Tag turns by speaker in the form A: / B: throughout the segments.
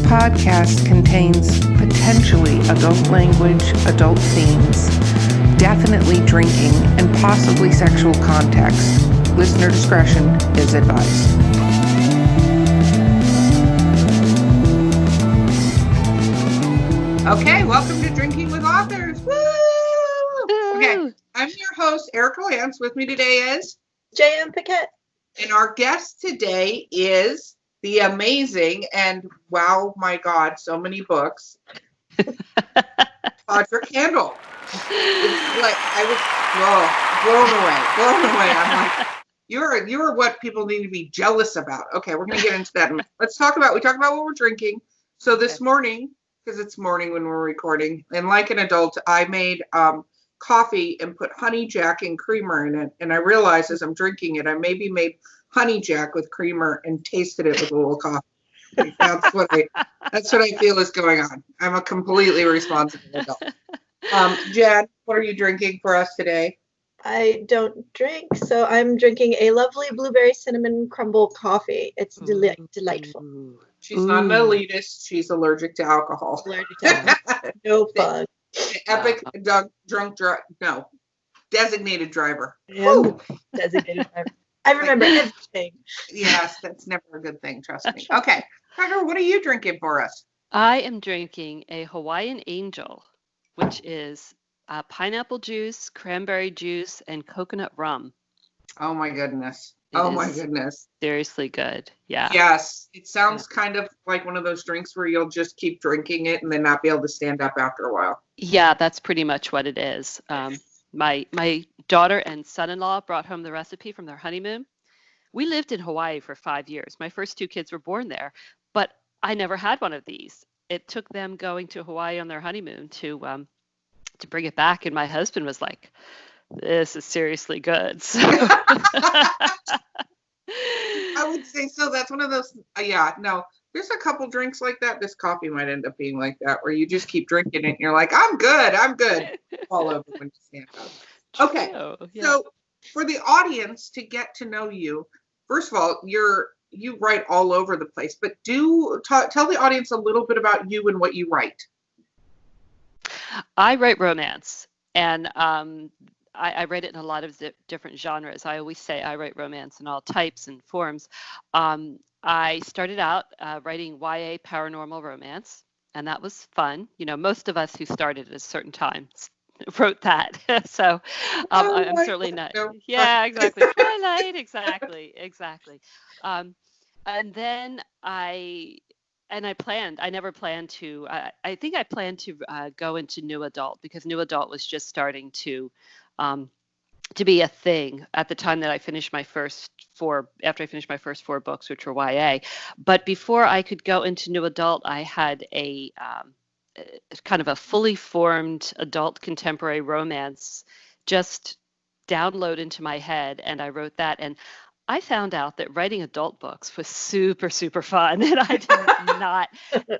A: podcast contains potentially adult language, adult themes, definitely drinking, and possibly sexual context. Listener discretion is advised. Okay, welcome to Drinking with Authors. Woo! Okay, I'm your host, Erica Lance. With me today is
B: J.M. Paquette.
A: And our guest today is the amazing and, wow, my God, so many books, Tawdra Kandle. It's like, I was blown away. I'm like, you're what people need to be jealous about. Okay, we're going to get into that in a minute. We talk about what we're drinking. So this morning, because it's morning when we're recording, and like an adult, I made coffee and put honey jack and creamer in it. And I realized as I'm drinking it, I maybe made honey jack with creamer and tasted it with a little coffee. Like, that's what I feel is going on. I'm a completely responsible adult. Jen, what are you drinking for us today?
B: I don't drink, so I'm drinking a lovely blueberry cinnamon crumble coffee. It's delightful.
A: She's not an elitist. She's allergic to alcohol.
B: No fun.
A: Epic designated driver.
B: Designated driver. I remember everything.
A: Yes, that's never a good thing, trust me. Okay, Tawdra, what are you drinking for us?
C: I am drinking a Hawaiian Angel, which is pineapple juice, cranberry juice, and coconut rum.
A: Oh my goodness.
C: Seriously good. Yeah.
A: Yes. It sounds kind of like one of those drinks where you'll just keep drinking it and then not be able to stand up after a while.
C: Yeah, that's pretty much what it is. My daughter and son-in-law brought home the recipe from their honeymoon. We lived in Hawaii for 5 years. My first two kids were born there, but I never had one of these. It took them going to Hawaii on their honeymoon to bring it back, and my husband was like, "This is seriously good." So.
A: I would say so. That's one of those. There's a couple drinks like that. This coffee might end up being like that, where you just keep drinking it and you're like, I'm good. All over when you stand up. Okay. Yeah. So for the audience to get to know you, first of all, you write all over the place, but tell the audience a little bit about you and what you write.
C: I write romance, and I write it in a lot of different genres. I always say I write romance in all types and forms. I started out writing YA paranormal romance, and that was fun. You know, most of us who started at a certain time wrote that. So I'm certainly not. Yeah, exactly. Twilight, exactly. And then I never planned to, I think I planned to go into new adult, because new adult was just starting to be a thing at the time that I finished after I finished my first 4 books, which were YA. But before I could go into new adult, I had a kind of a fully formed adult contemporary romance just download into my head, and I wrote that. And I found out that writing adult books was super, super fun, and I did not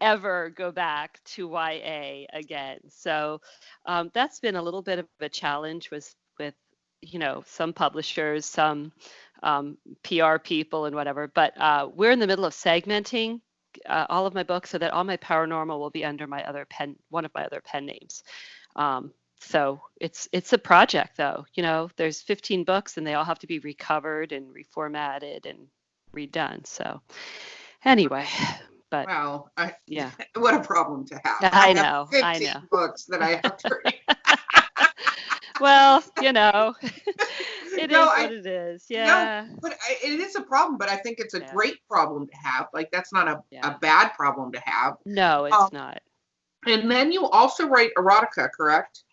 C: ever go back to YA again. So that's been a little bit of a challenge with some publishers, some PR people and whatever. But we're in the middle of segmenting all of my books so that all my paranormal will be under one of my other pen names. So it's a project, though. There's 15 books and they all have to be recovered and reformatted and redone. So anyway, but
A: wow, what a problem to have.
C: I know.
A: 15 books that I have to read.
C: Well, it is what it is. Yeah.
A: No, but it is a problem, but I think it's a great problem to have. Like, that's not a bad problem to have.
C: No, it's not.
A: And then you also write erotica, correct?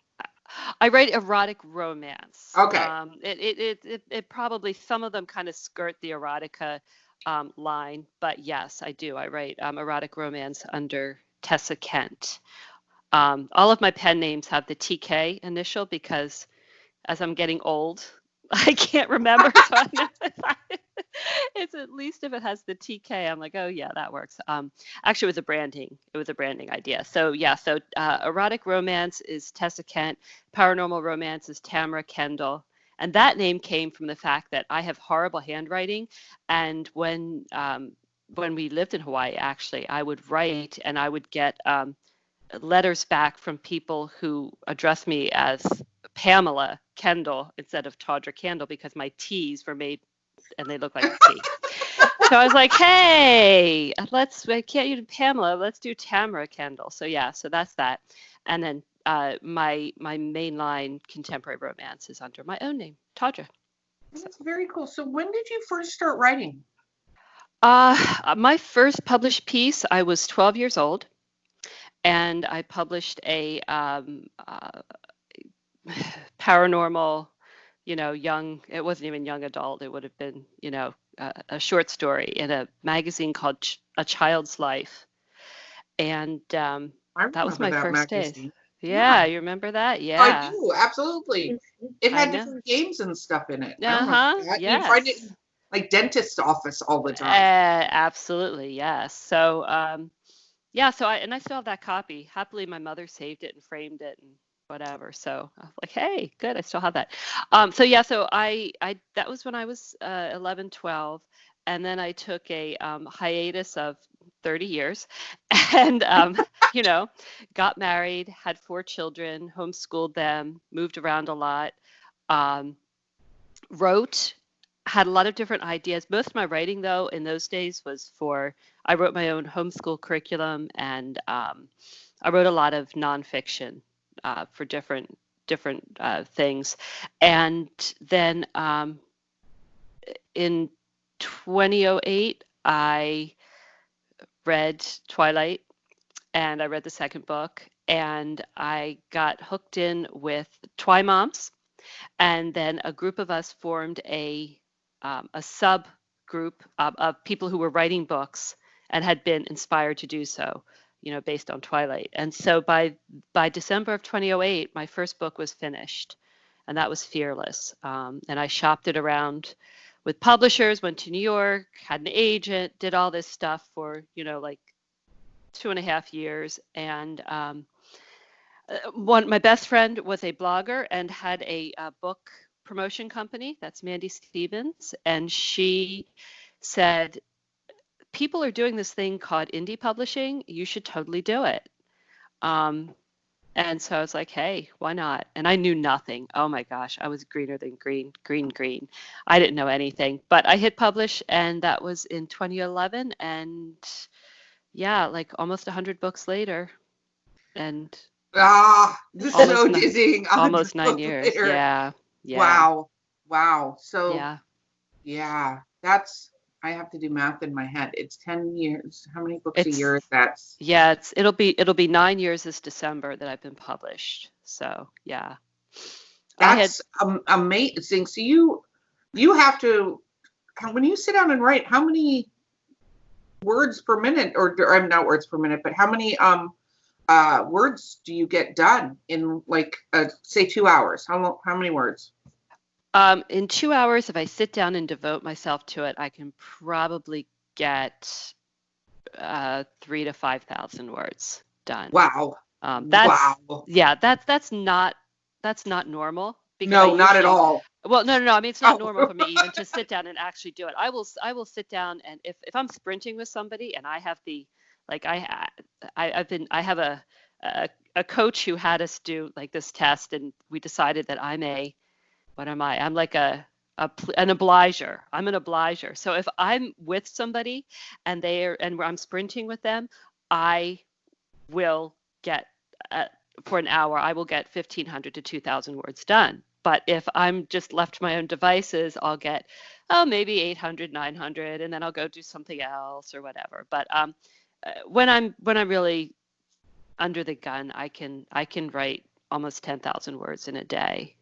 C: I write erotic romance.
A: Okay.
C: It probably, some of them kind of skirt the erotica line, but yes, I do. I write erotic romance under Tessa Kent. All of my pen names have the TK initial because as I'm getting old, I can't remember. So it's at least if it has the TK, I'm like, oh yeah, that works. Actually, it was a branding idea. So yeah, erotic romance is Tessa Kent, paranormal romance is Tawdra Kandle, and that name came from the fact that I have horrible handwriting, and when when we lived in Hawaii, actually, I would write and I would get letters back from people who addressed me as Pamela Kendall instead of Tawdra Kandle because my T's were made and they look like a T. So I was like, hey, I can't use Pamela, let's do Tamara Kendall. So yeah, so that's that. And then my mainline contemporary romance is under my own name, Tawdra.
A: That's very cool. So when did you first start writing?
C: My first published piece, I was 12 years old, and I published a paranormal, it wasn't even young adult. It would have been, a short story in a magazine called A Child's Life. And that was my first taste. Yeah, you remember that? Yeah.
A: I do, absolutely. It had different games and stuff in it.
C: Yes.
A: You find it in like dentist's office all the time.
C: Absolutely, yes. So I still have that copy. Happily, my mother saved it and framed it and whatever. So I was like, hey, good, I still have that. So I that was when I was 11, 12. And then I took a hiatus of 30 years and, got married, had 4 children, homeschooled them, moved around a lot, wrote, had a lot of different ideas. Most of my writing, though, in those days was I wrote my own homeschool curriculum and I wrote a lot of nonfiction for different things. And then in 2008, I read Twilight and I read the second book and I got hooked in with Twi Moms. And then a group of us formed a subgroup of people who were writing books and had been inspired to do so, based on Twilight. And so by December of 2008, my first book was finished, and that was Fearless. And I shopped it around with publishers, went to New York, had an agent, did all this stuff for, like 2.5 years. And my best friend was a blogger and had a book promotion company. That's Mandy Stevens. And she said, people are doing this thing called indie publishing. You should totally do it. And so I was like, hey, why not? And I knew nothing. Oh my gosh, I was greener than green. I didn't know anything, but I hit publish, and that was in 2011. And yeah, like almost 100 books later. And
A: this is so dizzying.
C: Almost 9 years. Later. Yeah.
A: Wow. So yeah, I have to do math in my head. It's 10 years. How many books a year is that?
C: Yeah, it'll be 9 years this December that I've been published. So yeah.
A: That's amazing. So you have to, when you sit down and write, how many words per minute, or I'm not words per minute, but how many words do you get done in like say 2 hours? How many words?
C: In 2 hours, if I sit down and devote myself to it, I can probably get 3,000 to 5,000 words done.
A: Wow.
C: Yeah, that's not normal.
A: No, not at all.
C: Well, no. I mean, it's not normal for me even to sit down and actually do it. I will sit down, and if I'm sprinting with somebody and I have I have a coach who had us do like this test, and we decided that what am I? I'm like an obliger. I'm an obliger. So if I'm with somebody and I'm sprinting with them, I will get for an hour, I will get 1,500 to 2,000 words done. But if I'm just left to my own devices, I'll get maybe 800, 900, and then I'll go do something else or whatever. But when I'm really under the gun, I can write almost 10,000 words in a day.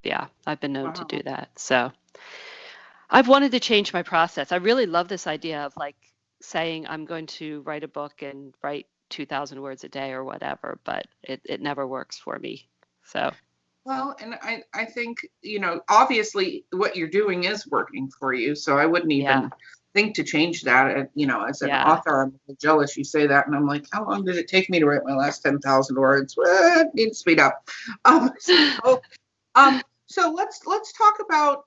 C: Yeah, I've been known to do that. So I've wanted to change my process. I really love this idea of like saying I'm going to write a book and write 2,000 words a day or whatever, but it never works for me. So.
A: Well, and I think, obviously what you're doing is working for you. So I wouldn't even think to change that. As an author, I'm jealous you say that. And I'm like, how long did it take me to write my last 10,000 words? Well, need to speed up. So let's talk about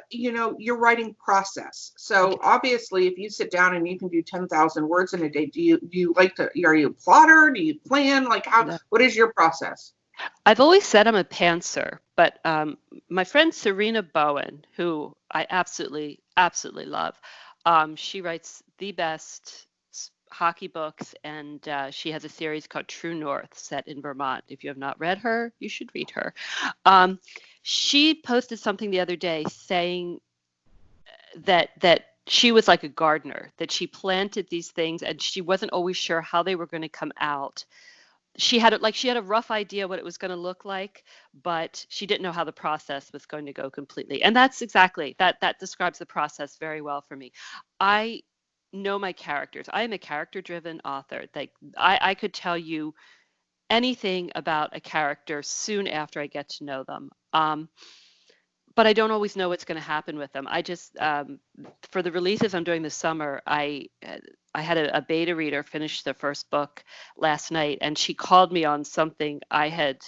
A: your writing process. So obviously, if you sit down and you can do 10,000 words in a day, do you like to? Are you a plotter? Do you plan? Like how?
C: No.
A: What is your process?
C: I've always said I'm a pantser, but my friend Serena Bowen, who I absolutely, absolutely love, she writes the best hockey books, and she has a series called True North set in Vermont. If you have not read her, you should read her. She posted something the other day saying that she was like a gardener, that she planted these things and she wasn't always sure how they were going to come out. She had a rough idea what it was going to look like, but she didn't know how the process was going to go completely. And that's exactly that describes the process very well for me. I know my characters. I am a character-driven author. Like I could tell you anything about a character soon after I get to know them. But I don't always know what's going to happen with them. I just for the releases I'm doing this summer, I had a beta reader finish the first book last night, and she called me on something I had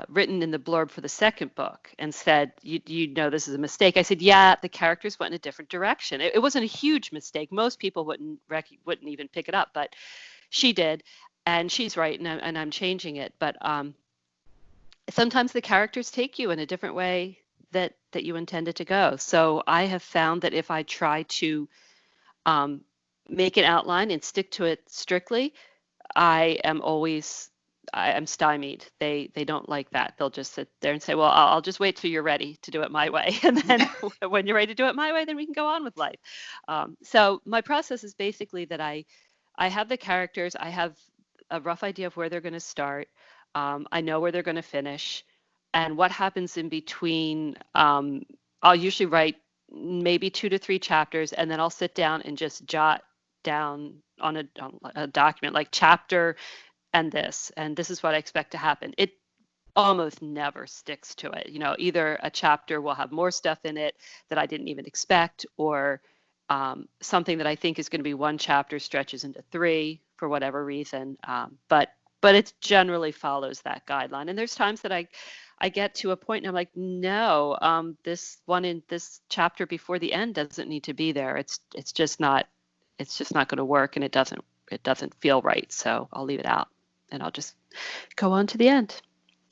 C: written in the blurb for the second book and said, you know, this is a mistake. I said, yeah, the characters went in a different direction. It wasn't a huge mistake. Most people wouldn't even pick it up, but she did, and she's right, and I'm changing it. But sometimes the characters take you in a different way that you intended to go. So I have found that if I try to make an outline and stick to it strictly, I am stymied. They don't like that. They'll just sit there and say, well, I'll just wait till you're ready to do it my way. And then when you're ready to do it my way, then we can go on with life. So my process is basically that I have the characters. I have a rough idea of where they're going to start. I know where they're going to finish. And what happens in between, I'll usually write maybe 2 to 3 chapters, and then I'll sit down and just jot down on a document like chapter and this is what I expect to happen. It almost never sticks to it. You know, either a chapter will have more stuff in it that I didn't even expect, or something that I think is going to be 1 chapter stretches into 3 for whatever reason. But it generally follows that guideline. And there's times that I get to a point and I'm like, no, this one in this chapter before the end doesn't need to be there. It's just not going to work, and it doesn't feel right. So I'll leave it out, and I'll just go on to the end.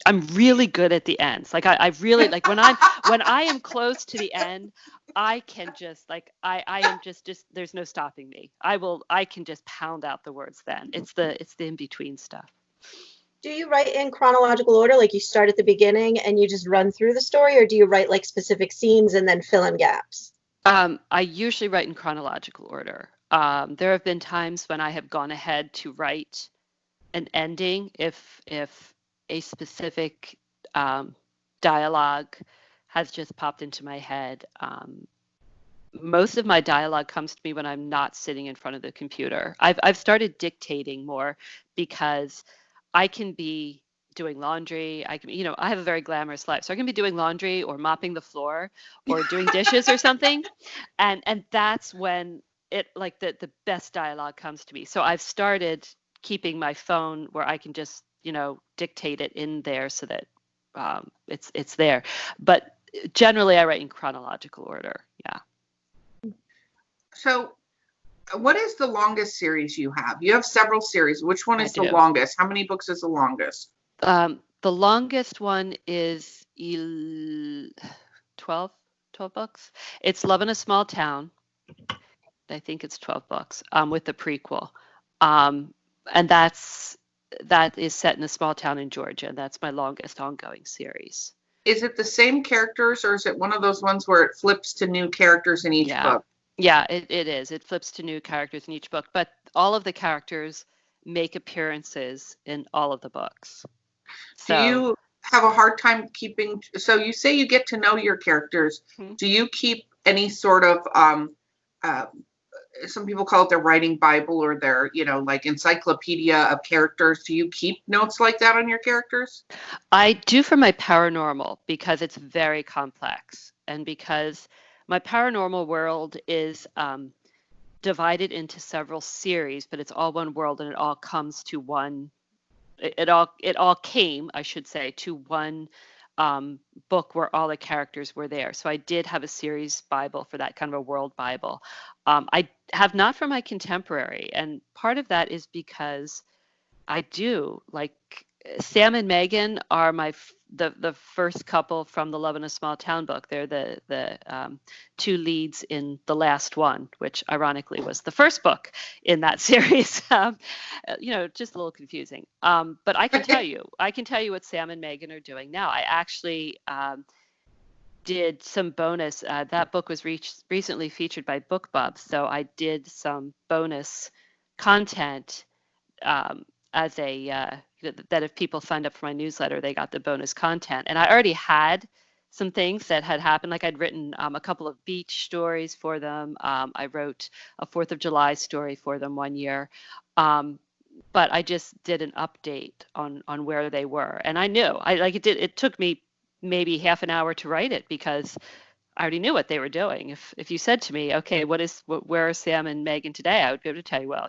C: I'm really good at the ends. Like I really like when I am close to the end, I can just like I am just there's no stopping me. I can just pound out the words then. It's the in between stuff.
B: Do you write in chronological order, like you start at the beginning and you just run through the story, or do you write like specific scenes and then fill in gaps?
C: I usually write in chronological order. There have been times when I have gone ahead to write an ending if a specific dialogue has just popped into my head. Most of my dialogue comes to me when I'm not sitting in front of the computer. I've started dictating more because I can be doing laundry. I can, I have a very glamorous life, so I can be doing laundry or mopping the floor or doing dishes or something, and that's when it like the best dialogue comes to me. So I've started keeping my phone where I can just dictate it in there so that it's there. But generally, I write in chronological order. Yeah.
A: So what is the longest series you have? You have several series. Which one is the
C: do.
A: longest? How many books is the longest?
C: The longest one is 12 books. It's Love in a Small Town. I think it's 12 books with the prequel. And that is set in a small town in Georgia. That's my longest ongoing series.
A: Is it the same characters, or is it one of those ones where it flips to new characters in each book?
C: Yeah, it is. It flips to new characters in each book, but all of the characters make appearances in all of the books.
A: Do you have a hard time keeping, so you say you get to know your characters. Mm-hmm. Do you keep any sort of, some people call it their writing Bible or their, like encyclopedia of characters. Do you keep notes like that on your characters?
C: I do for my paranormal because it's very complex, and because my paranormal world is divided into several series, but it's all one world, and it all comes to one. It all came, I should say, to one book where all the characters were there. So I did have a series Bible for that, kind of a world Bible. I have not for my contemporary, and part of that is because I do like Sam and Megan are the first couple from the Love in a Small Town book. They're the two leads in the last one, which ironically was the first book in that series. Just a little confusing. But I can tell you what Sam and Megan are doing now. I actually did some bonus. That book was recently featured by BookBub, so I did some bonus content as a that if people signed up for my newsletter, they got the bonus content. And I already had some things that had happened. Like I'd written a couple of beach stories for them. I wrote a 4th of July story for them one year. But I just did an update on where they were. And I knew it took me maybe half an hour to write it because I already knew what they were doing. If you said to me, okay, where are Sam and Megan today? I would be able to tell you, well,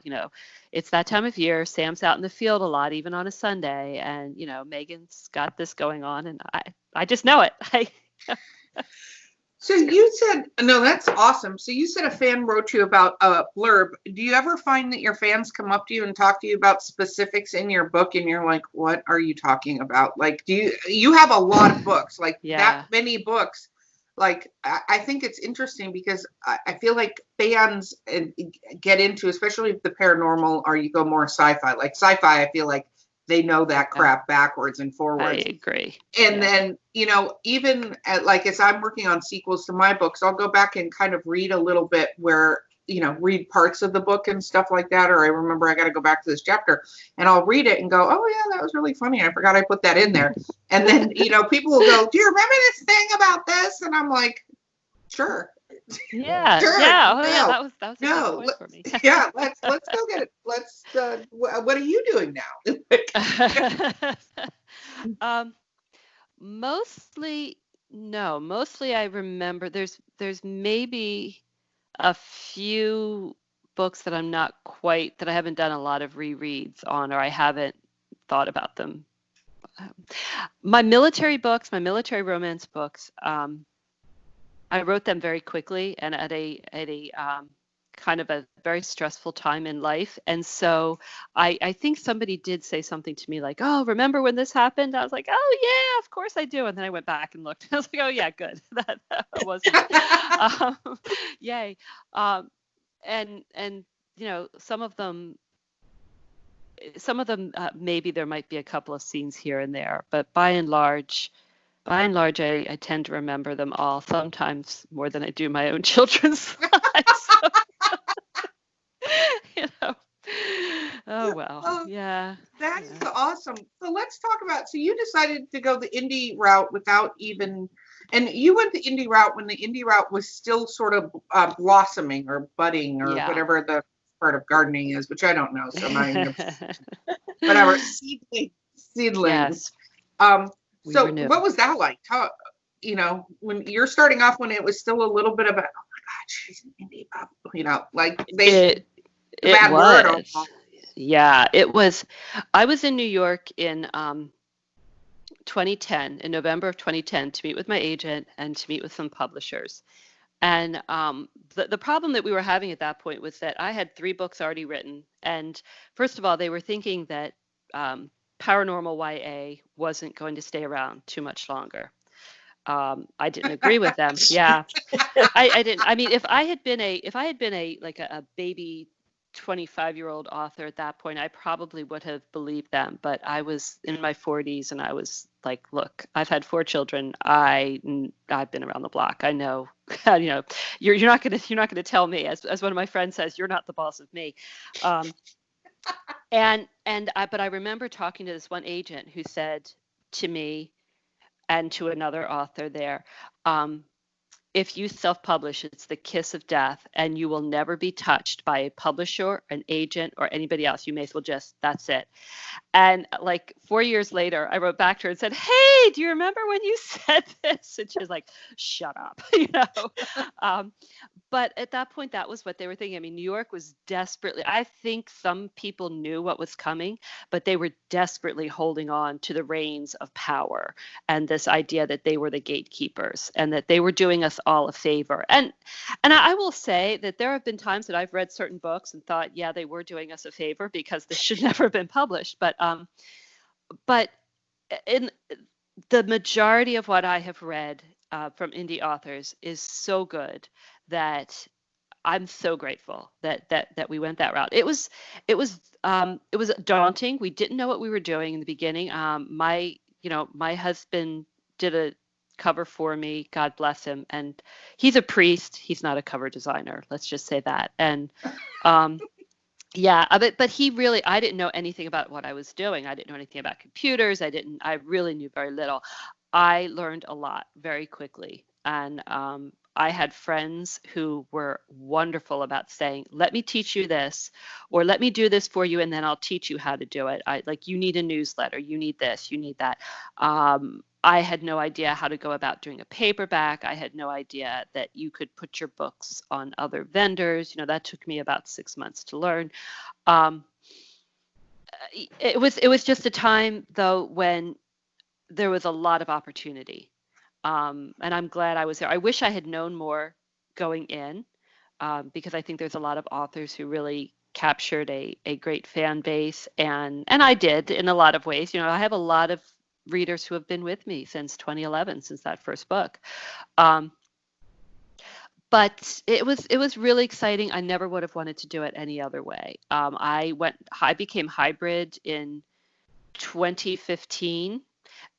C: it's that time of year. Sam's out in the field a lot, even on a Sunday, and Megan's got this going on, and I just know it.
A: So you said, no, that's awesome. So you said a fan wrote you about a blurb. Do you ever find that your fans come up to you and talk to you about specifics in your book, and you're like, what are you talking about? Like, you have a lot of books, like that many books. Like, I think it's interesting because I feel like fans get into, especially the paranormal, or you go more sci-fi. Like sci-fi, I feel like they know that crap backwards and forwards.
C: I agree.
A: And then, even as I'm working on sequels to my books, I'll go back and kind of read a little bit where, read parts of the book and stuff like that. Or I remember I got to go back to this chapter and I'll read it and go, oh yeah, that was really funny. I forgot I put that in there. And then, people will go, do you remember this thing about this? And I'm like, sure.
C: Yeah.
A: Sure.
C: Yeah.
A: No,
C: that was a good point for me.
A: Yeah. Let's go get it. What are you doing now?
C: Mostly I remember there's maybe a few books that that I haven't done a lot of rereads on, or I haven't thought about them. My military romance books, I wrote them very quickly and at a kind of a very stressful time in life. And so I think somebody did say something to me like, oh, remember when this happened? I was like, oh yeah, of course I do. And then I went back and looked. I was like, oh yeah, good. that wasn't yay. And some of them maybe there might be a couple of scenes here and there, but by and large, I tend to remember them all, sometimes more than I do my own children's lives. Oh well, yeah.
A: That's awesome. So let's talk about. So you decided to go the indie route and you went the indie route when the indie route was still sort of blossoming or budding or whatever the part of gardening is, which I don't know. So I'm not even. Whatever, seedlings.
C: Yes.
A: So what was that like? How, when you're starting off, when it was still a little bit of a, oh my God, she's an indie pop, bad word almost.
C: Yeah, it was. I was in New York in 2010, in November of 2010, to meet with my agent and to meet with some publishers. And the problem that we were having at that point was that I had 3 books already written. And first of all, they were thinking that paranormal YA wasn't going to stay around too much longer. I didn't agree with them. Yeah, I didn't. I mean, if I had been a baby 25-year-old author at that point, I probably would have believed them. But I was in my 40s, and I was like, look, I've had 4 children. I've been around the block. I know. You're not gonna tell me, as one of my friends says, you're not the boss of me. But I remember talking to this one agent who said to me and to another author there, if you self-publish, it's the kiss of death, and you will never be touched by a publisher, an agent, or anybody else. You may as well that's it. And like 4 years later, I wrote back to her and said, "Hey, do you remember when you said this?" And she was like, "Shut up," Um, but at that point, that was what they were thinking. I mean, New York was desperately, I think some people knew what was coming, but they were desperately holding on to the reins of power and this idea that they were the gatekeepers and that they were doing us all a favor. And I will say that there have been times that I've read certain books and thought, yeah, they were doing us a favor because this should never have been published. But in the majority of what I have read from indie authors is so good that I'm so grateful that we went that route. It was daunting. We didn't know what we were doing in the beginning. My husband did a cover for me, God bless him, and he's a priest. He's not a cover designer. Let's just say that. And yeah, but he really, I didn't know anything about what I was doing. I didn't know anything about computers. I really knew very little. I learned a lot very quickly. And I had friends who were wonderful about saying, let me teach you this, or let me do this for you, and then I'll teach you how to do it. You need a newsletter, you need this, you need that. I had no idea how to go about doing a paperback. I had no idea that you could put your books on other vendors. That took me about 6 months to learn. It was just a time though when there was a lot of opportunity. And I'm glad I was there. I wish I had known more going in, because I think there's a lot of authors who really captured a great fan base, and I did in a lot of ways. I have a lot of readers who have been with me since 2011, since that first book. But it was really exciting. I never would have wanted to do it any other way. I became hybrid in 2015.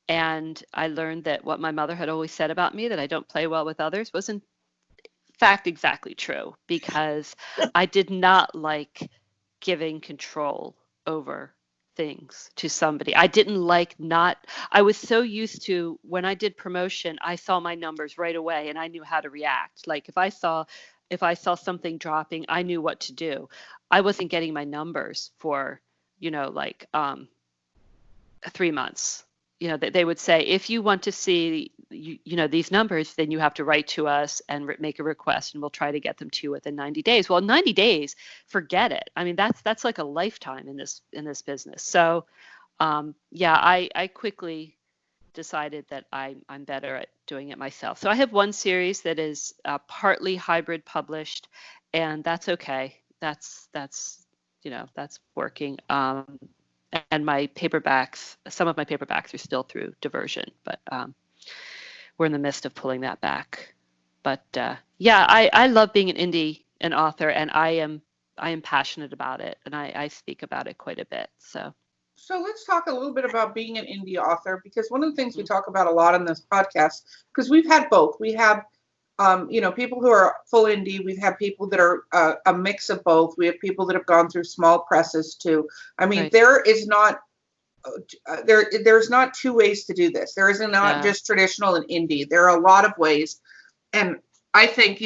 C: And I learned that what my mother had always said about me, that I don't play well with others, was in fact exactly true, because I did not like giving control over things to somebody. I didn't like I was so used to, when I did promotion, I saw my numbers right away and I knew how to react. Like if I saw something dropping, I knew what to do. I wasn't getting my numbers for, 3 months. They would say, if you want to see, these numbers, then you have to write to us and make a request, and we'll try to get them to you within 90 days. Well, 90 days, forget it. I mean, that's like a lifetime in this business. So, yeah, I quickly decided that I'm better at doing it myself. So I have one series that is partly hybrid published, and that's okay. That's working. And my paperbacks, some of my paperbacks are still through Diversion, but we're in the midst of pulling that back. But yeah, I love being an author, and I am passionate about it, and I speak about it quite a bit. So
A: let's talk a little bit about being an indie author, because one of the things we talk about a lot on this podcast, because we've had both. We have people who are full indie. We've had people that are a mix of both. We have people that have gone through small presses too. I mean, right. There is not there's not two ways to do this. There is not just traditional and indie. There are a lot of ways, and I think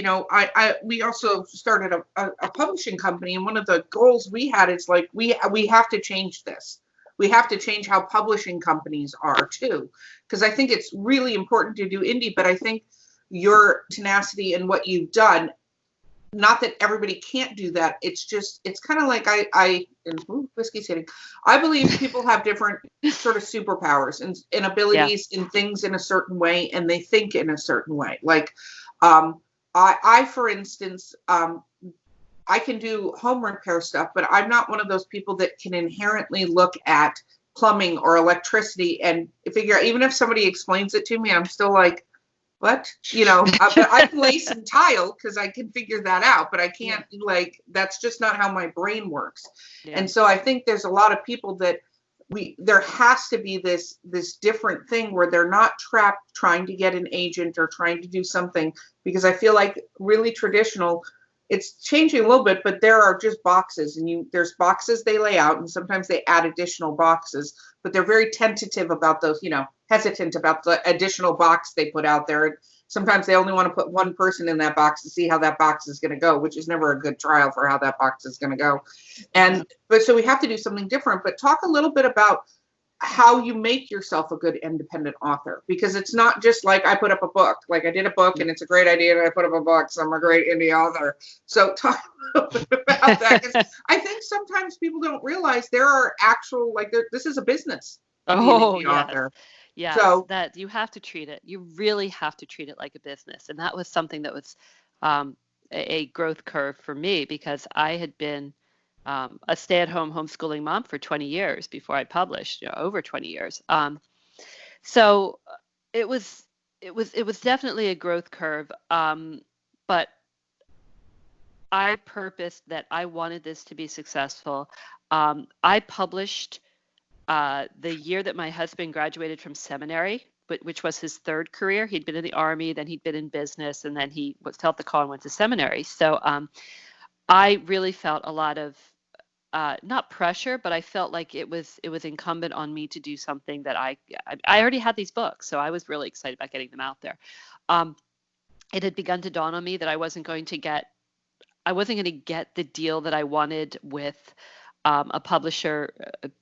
A: we also started a publishing company, and one of the goals we had is like we have to change this. We have to change how publishing companies are too, because I think it's really important to do indie, but I think your tenacity and what you've done, not that everybody can't do that. It's kind of like whiskey's hitting. I believe people have different sort of superpowers and abilities in things in a certain way, and they think in a certain way. Like, I for instance, I can do home repair stuff, but I'm not one of those people that can inherently look at plumbing or electricity and figure out, even if somebody explains it to me, I'm still like, what? I can lay some tile because I can figure that out, but I can't that's just not how my brain works. Yeah. And so I think there's a lot of people that there has to be this different thing where they're not trapped trying to get an agent or trying to do something, because I feel like really traditional, it's changing a little bit, but there are just boxes, and there's boxes they lay out, and sometimes they add additional boxes, but they're very tentative about those, hesitant about the additional box they put out there. sometimes they only want to put one person in that box to see how that box is going to go, which is never a good trial for how that box is going to go. And but so we have to do something different. But talk a little bit about how you make yourself a good independent author, because it's not just like I put up a book, like I did a book and it's a great idea and I put up a book, so I'm a great indie author. So talk a little bit about that, because I think sometimes people don't realize there are actual, like this is a business to be an
C: Oh,
A: indie
C: yes.
A: author.
C: Yes,
A: So
C: that you have to treat it. You really have to treat it like a business. And that was something that was um, a growth curve for me, because I had been a stay-at-home homeschooling mom for 20 years before I published, over 20 years. So it was it was definitely a growth curve. But I purposed that I wanted this to be successful. I published the year that my husband graduated from seminary, which was his third career. He'd been in the Army, then he'd been in business, and then he felt the call and went to seminary. So I really felt a lot of not pressure, but I felt like it was incumbent on me to do something that I already had these books, so I was really excited about getting them out there. Um, it had begun to dawn on me that I wasn't going to get the deal that I wanted with a publisher,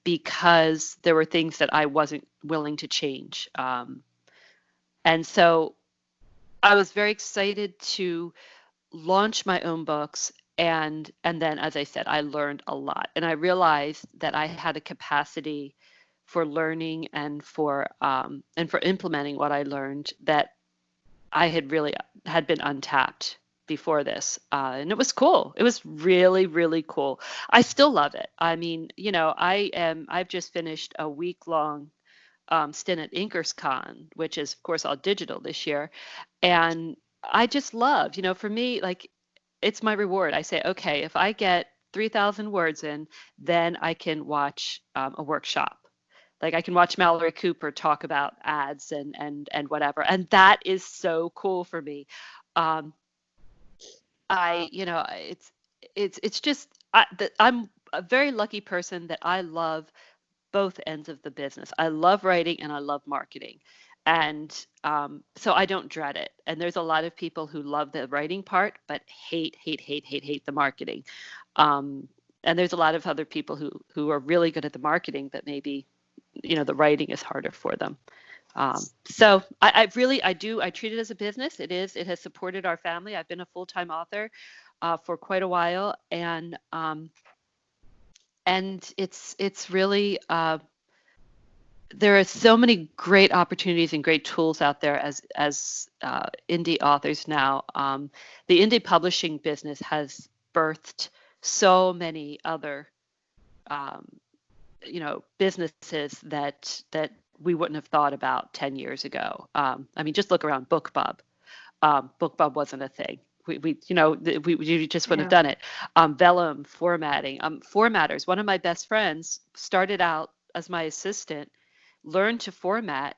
C: because there were things that I wasn't willing to change. And so I was very excited to launch my own books. And then, as I said, I learned a lot. And I realized that I had a capacity for learning and for implementing what I learned that I had been untapped before this. And it was cool. It was really, really cool. I still love it. I mean, I've just finished a week-long stint at InkersCon, which is, of course, all digital this year. And I just love, for me, like, it's my reward. I say, okay, if I get 3,000 words in, then I can watch a workshop. Like, I can watch Mallory Cooper talk about ads and whatever, and that is so cool for me. Um, it's just I'm a very lucky person that I love both ends of the business. I love writing and I love marketing. And so I don't dread it. And there's a lot of people who love the writing part, but hate the marketing. And there's a lot of other people who are really good at the marketing, but maybe, the writing is harder for them. So I treat it as a business. It has supported our family. I've been a full-time author for quite a while. And it's really, there are so many great opportunities and great tools out there as indie authors now. The indie publishing business has birthed so many other um, businesses that we wouldn't have thought about 10 years ago. I mean, just look around BookBub. BookBub wasn't a thing. We just wouldn't have done it. Vellum formatting. Formatters. One of my best friends started out as my assistant, learned to format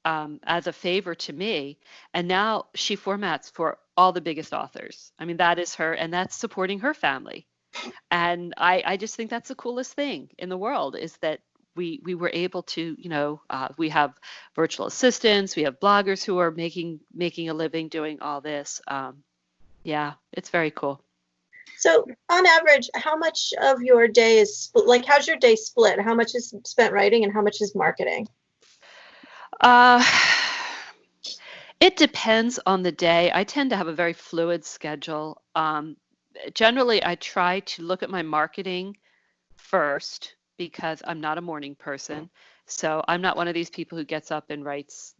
C: as a favor to me, and now she formats for all the biggest authors. I mean, that is her, and that's supporting her family. And I just think that's the coolest thing in the world, is that we were able to, we have virtual assistants, we have bloggers who are making a living doing all this. Yeah, it's very cool.
B: So on average, how much of your day is split? Like, how's your day split? How much is spent writing and how much is marketing?
C: It depends on the day. I tend to have a very fluid schedule. Generally, I try to look at my marketing first, because I'm not a morning person. So I'm not one of these people who gets up and writes,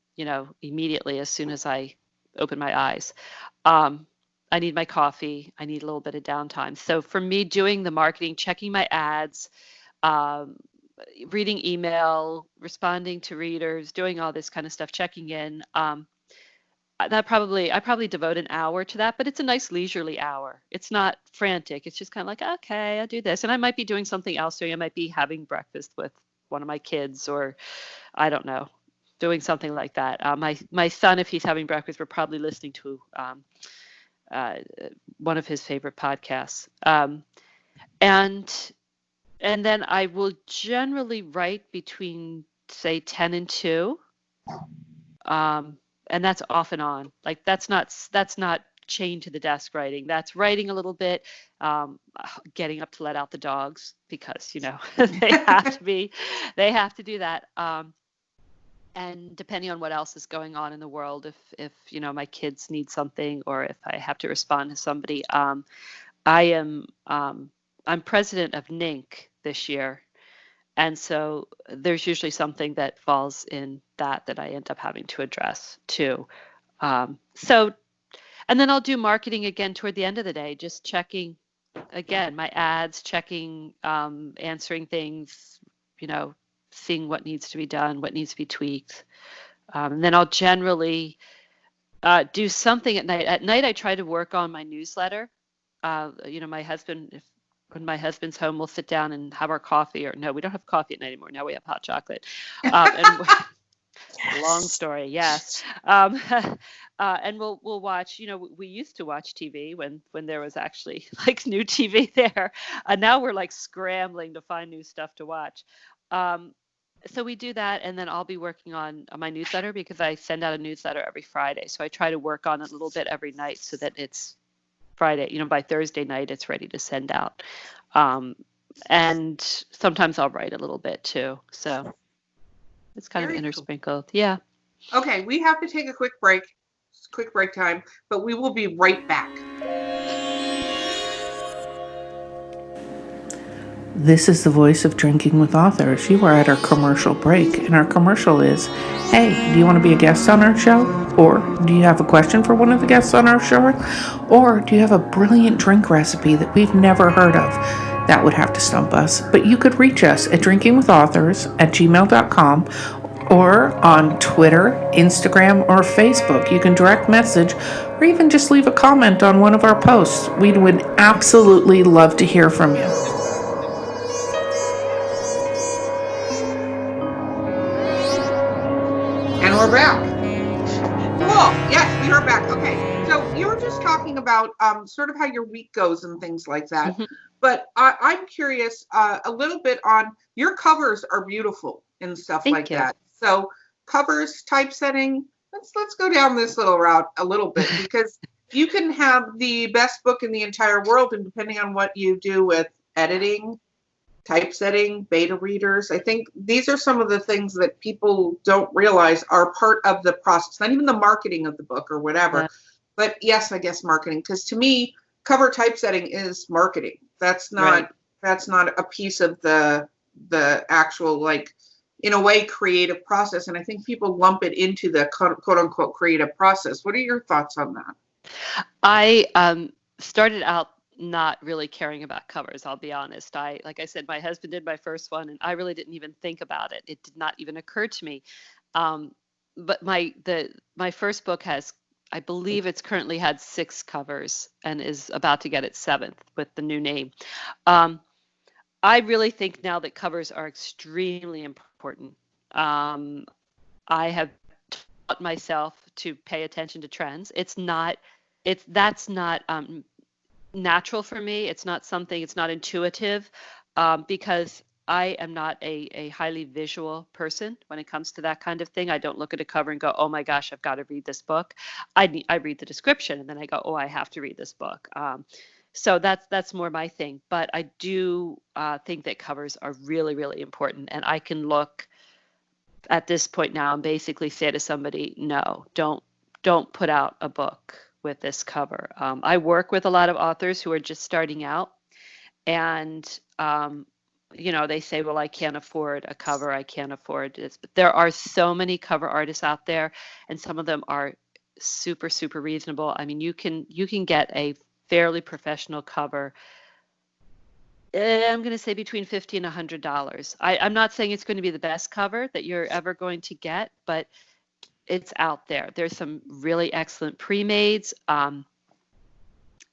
C: immediately as soon as I open my eyes. I need my coffee. I need a little bit of downtime. So for me, doing the marketing, checking my ads, um, reading email, responding to readers, doing all this kind of stuff, checking in. I probably devote an hour to that, but it's a nice leisurely hour. It's not frantic. It's just kind of like, okay, I'll do this. And I might be doing something else. Or I might be having breakfast with one of my kids, or I don't know, doing something like that. My son, if he's having breakfast, we're probably listening to one of his favorite podcasts. And then I will generally write between, say, 10 and 2. and that's off and on. Like that's not chained to the desk writing. That's writing a little bit, getting up to let out the dogs because, they have to do that. And depending on what else is going on in the world, if my kids need something or if I have to respond to somebody, I am I'm president of NINC this year, and so there's usually something that falls in that I end up having to address too. So, and then I'll do marketing again toward the end of the day, just checking again my ads, checking, answering things, seeing what needs to be done, what needs to be tweaked. And then I'll generally do something at night. At night, I try to work on my newsletter. My husband, when my husband's home, we'll sit down and have our coffee. Or no, we don't have coffee at night anymore. Now we have hot chocolate. And long story, yes. And we'll watch. We used to watch TV when there was actually like new TV there. And now we're like scrambling to find new stuff to watch. So we do that, and then I'll be working on my newsletter because I send out a newsletter every Friday. So I try to work on it a little bit every night so that it's Friday, by Thursday night, it's ready to send out. And sometimes I'll write a little bit too. So it's kind
A: Very
C: of
A: cool.
C: intersprinkled. Yeah.
A: Okay, we have to take a quick break time, but we will be right back.
D: This is the voice of Drinking with Authors. You are at our commercial break, and our commercial is, hey, do you want to be a guest on our show? Or do you have a question for one of the guests on our show? Or do you have a brilliant drink recipe that we've never heard of? That would have to stump us. But you could reach us at drinkingwithauthors@gmail.com or on Twitter, Instagram, or Facebook. You can direct message or even just leave a comment on one of our posts. We would absolutely love to hear from you.
A: And we're back. Cool. Yes, we are back. Okay. So you were just talking about sort of how your week goes and things like that.
C: Mm-hmm.
A: But I'm curious a little bit on your covers are beautiful and stuff
C: Thank
A: like
C: you.
A: that. So covers, typesetting. Let's go down this little route a little bit because you can have the best book in the entire world, and depending on what you do with editing, typesetting, beta readers, I think these are some of the things that people don't realize are part of the process, not even the marketing of the book or whatever.
C: Yeah.
A: But yes, I guess marketing, because to me, cover typesetting is marketing. That's not a piece of the actual, like, in a way, creative process. And I think people lump it into the quote unquote creative process. What are your thoughts on that?
C: I started out not really caring about covers, I'll be honest. Like I said, my husband did my first one, and I really didn't even think about it. It did not even occur to me. But my first book has, I believe it's currently had 6 covers and is about to get its 7th with the new name. I really think now that covers are extremely important. I have taught myself to pay attention to trends. That's not natural for me. It's not intuitive, because I am not a highly visual person when it comes to that kind of thing. I don't look at a cover and go, oh my gosh, I've got to read this book. I read the description and then I go, oh, I have to read this book. So that's more my thing. But I do think that covers are really, really important. And I can look at this point now and basically say to somebody, no, don't put out a book with this cover. I work with a lot of authors who are just starting out, and they say, well, I can't afford a cover, I can't afford this. But there are so many cover artists out there, and some of them are super, super reasonable. I mean, you can get a fairly professional cover. I'm going to say between $50 and $100. I'm not saying it's going to be the best cover that you're ever going to get, but it's out there. There's some really excellent pre-mades, and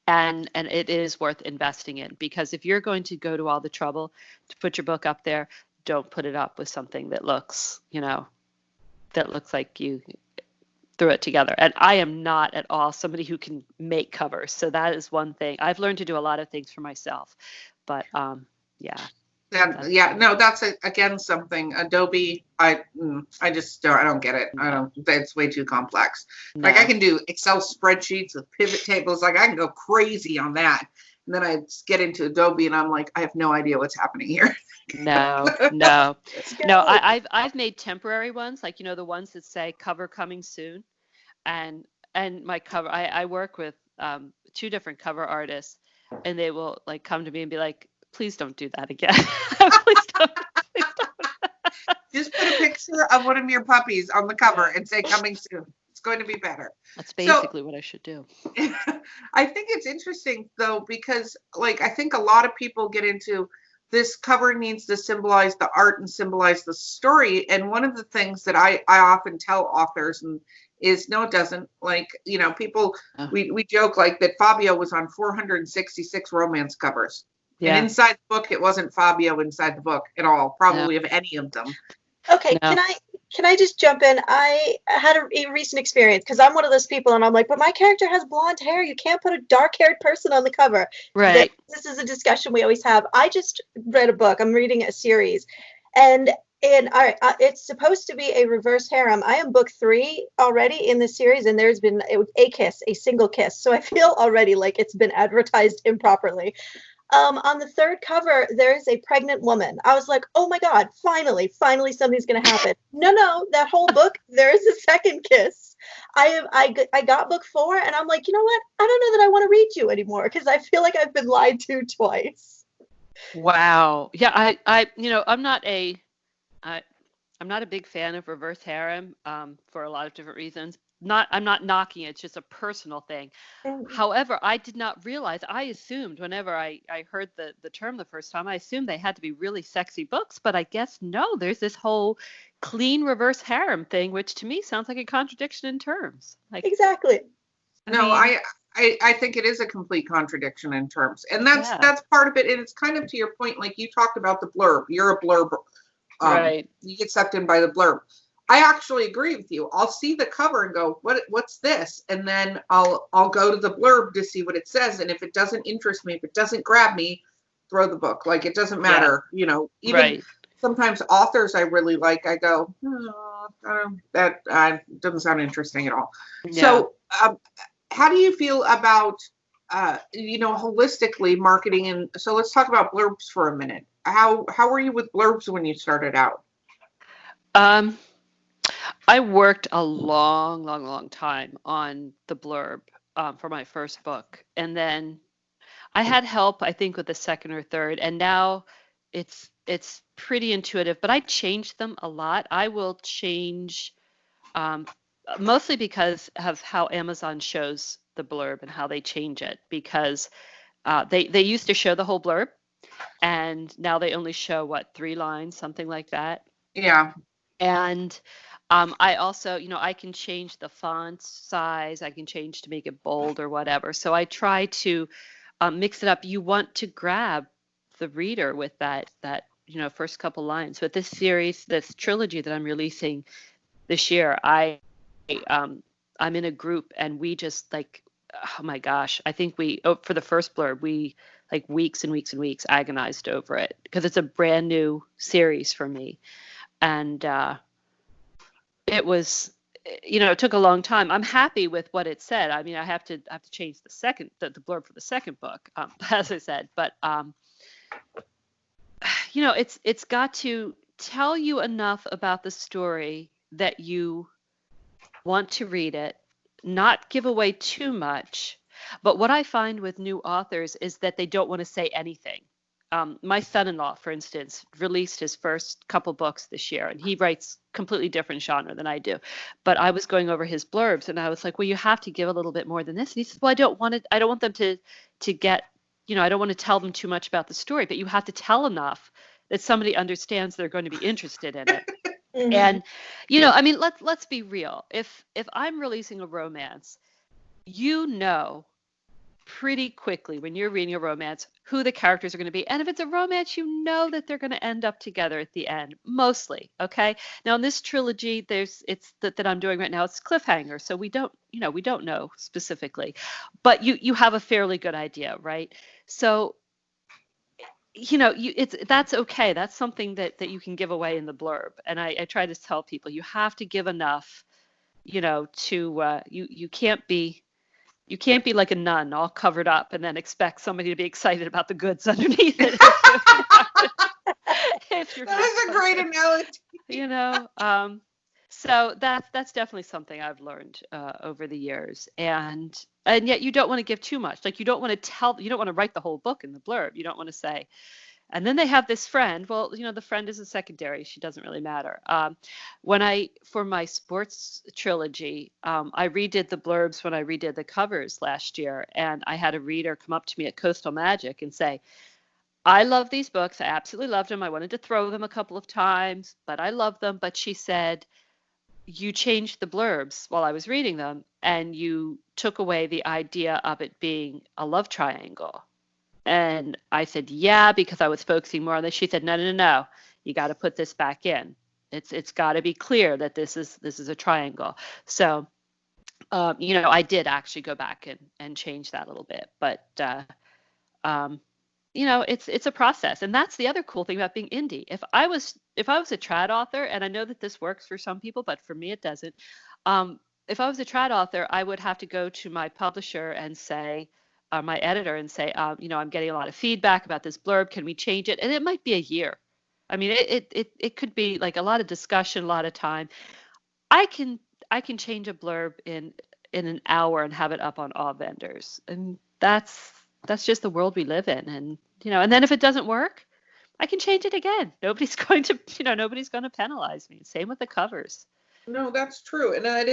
C: it is worth investing in, because if you're going to go to all the trouble to put your book up there, don't put it up with something that looks like you threw it together. And I am not at all somebody who can make covers, so that is one thing. I've learned to do a lot of things for myself, but yeah.
A: Yeah, no, that's again something Adobe. I don't get it. I don't. It's way too complex. Like I
C: No.
A: can do Excel spreadsheets with pivot tables. Like I can go crazy on that. And then I get into Adobe and I'm like, I have no idea what's happening here.
C: No.
B: Let's go.
C: No, I've made temporary ones, like the ones that say cover coming soon, and my cover. I work with 2 different cover artists, and they will like come to me and be like, please don't do that again. Please don't. Please don't.
A: Just put a picture of one of your puppies on the cover and say coming soon. It's going to be better.
C: That's basically what I should do.
A: I think it's interesting though, because like I think a lot of people get into this cover needs to symbolize the art and symbolize the story. And one of the things that I often tell authors is no, it doesn't. Like, people, we joke like that Fabio was on 466 romance covers.
C: Yeah.
A: And inside the book, it wasn't Fabio inside the book at all, probably of any of them.
B: Okay,
C: No.
B: can I just jump in? I had a recent experience because I'm one of those people, and I'm like, but my character has blonde hair. You can't put a dark-haired person on the cover.
C: Right.
B: This is a discussion we always have. I just read a book. I'm reading a series, and it's supposed to be a reverse harem. I am book 3 already in this series, and there's been a single kiss. So I feel already like it's been advertised improperly. On the 3rd cover, there is a pregnant woman. I was like, oh my God, finally something's going to happen. No, that whole book, there is a 2nd kiss. I got book 4 and I'm like, you know what? I don't know that I want to read you anymore because I feel like I've been lied to twice.
C: Wow. Yeah, I'm not a big fan of reverse harem for a lot of different reasons. I'm not knocking it. It's just a personal thing. However, I did not realize, I assumed whenever I heard the term the first time, I assumed they had to be really sexy books, but I guess no, there's this whole clean reverse harem thing, which to me sounds like a contradiction in terms. Like,
B: Exactly.
A: I think it is a complete contradiction in terms. And that's part of it. And it's kind of to your point, like you talked about the blurb. You're a blurb.
C: Right.
A: You get sucked in by the blurb. I actually agree with you. I'll see the cover and go, what's this? And then I'll go to the blurb to see what it says. And if it doesn't interest me, if it doesn't grab me, throw the book. Like it doesn't matter, even sometimes authors I really like, I go, that doesn't sound interesting at all. Yeah. So how do you feel about, holistically marketing? And so let's talk about blurbs for a minute. How were you with blurbs when you started out?
C: I worked a long time on the blurb for my first book. And then I had help, I think, with the 2nd or 3rd. And now it's pretty intuitive, but I changed them a lot. I will change mostly because of how Amazon shows the blurb and how they change it, because they used to show the whole blurb and now they only show 3 lines, something like that.
A: Yeah.
C: And I also, I can change the font size. I can change to make it bold or whatever. So I try to mix it up. You want to grab the reader with that first couple lines. With this series, this trilogy that I'm releasing this year, I'm in a group and we just like, oh my gosh, I think for the first blurb, we like weeks and weeks and weeks agonized over it because it's a brand new series for me. And it was, it took a long time. I'm happy with what it said. I mean, I have to change the blurb for the 2nd book, as I said. But it's got to tell you enough about the story that you want to read it, not give away too much. But what I find with new authors is that they don't want to say anything. My son-in-law, for instance, released his first couple books this year, and he writes completely different genre than I do. But I was going over his blurbs, and I was like, well, you have to give a little bit more than this. And he says, well, I don't want them to get, I don't want to tell them too much about the story, but you have to tell enough that somebody understands they're going to be interested in it. Mm-hmm. And, I mean, let's be real. If I'm releasing a romance, pretty quickly when you're reading a romance who the characters are going to be, and if it's a romance, that they're going to end up together at the end, mostly. Okay, now in this trilogy, that I'm doing right now, it's cliffhanger, so we don't know specifically, but you have a fairly good idea, right? So that's okay. That's something that you can give away in the blurb. And I try to tell people you have to give enough, to you can't be like a nun all covered up and then expect somebody to be excited about the goods underneath it. If you're
A: That is a great analogy.
C: So that's definitely something I've learned over the years, and yet you don't want to give too much. Like you don't want to write the whole book in the blurb. You don't want to say, and then they have this friend. Well, the friend is a secondary. She doesn't really matter. For my sports trilogy, I redid the blurbs when I redid the covers last year, and I had a reader come up to me at Coastal Magic and say, I love these books. I absolutely loved them. I wanted to throw them a couple of times, but I love them. But she said, you changed the blurbs while I was reading them, and you took away the idea of it being a love triangle. And I said, yeah, because I was focusing more on this. She said, no. You got to put this back in. It's got to be clear that this is a triangle. So, I did actually go back and change that a little bit. But, it's a process. And that's the other cool thing about being indie. If I was a trad author, and I know that this works for some people, but for me it doesn't. If I was a trad author, I would have to go to my publisher and say, my editor, and say, I'm getting a lot of feedback about this blurb. Can we change it? And it might be a year. I mean, it could be like a lot of discussion, a lot of time. I can change a blurb in an hour and have it up on all vendors, and that's just the world we live in. And and then if it doesn't work, I can change it again. Nobody's going to penalize me. Same with the covers.
A: No, that's true, and it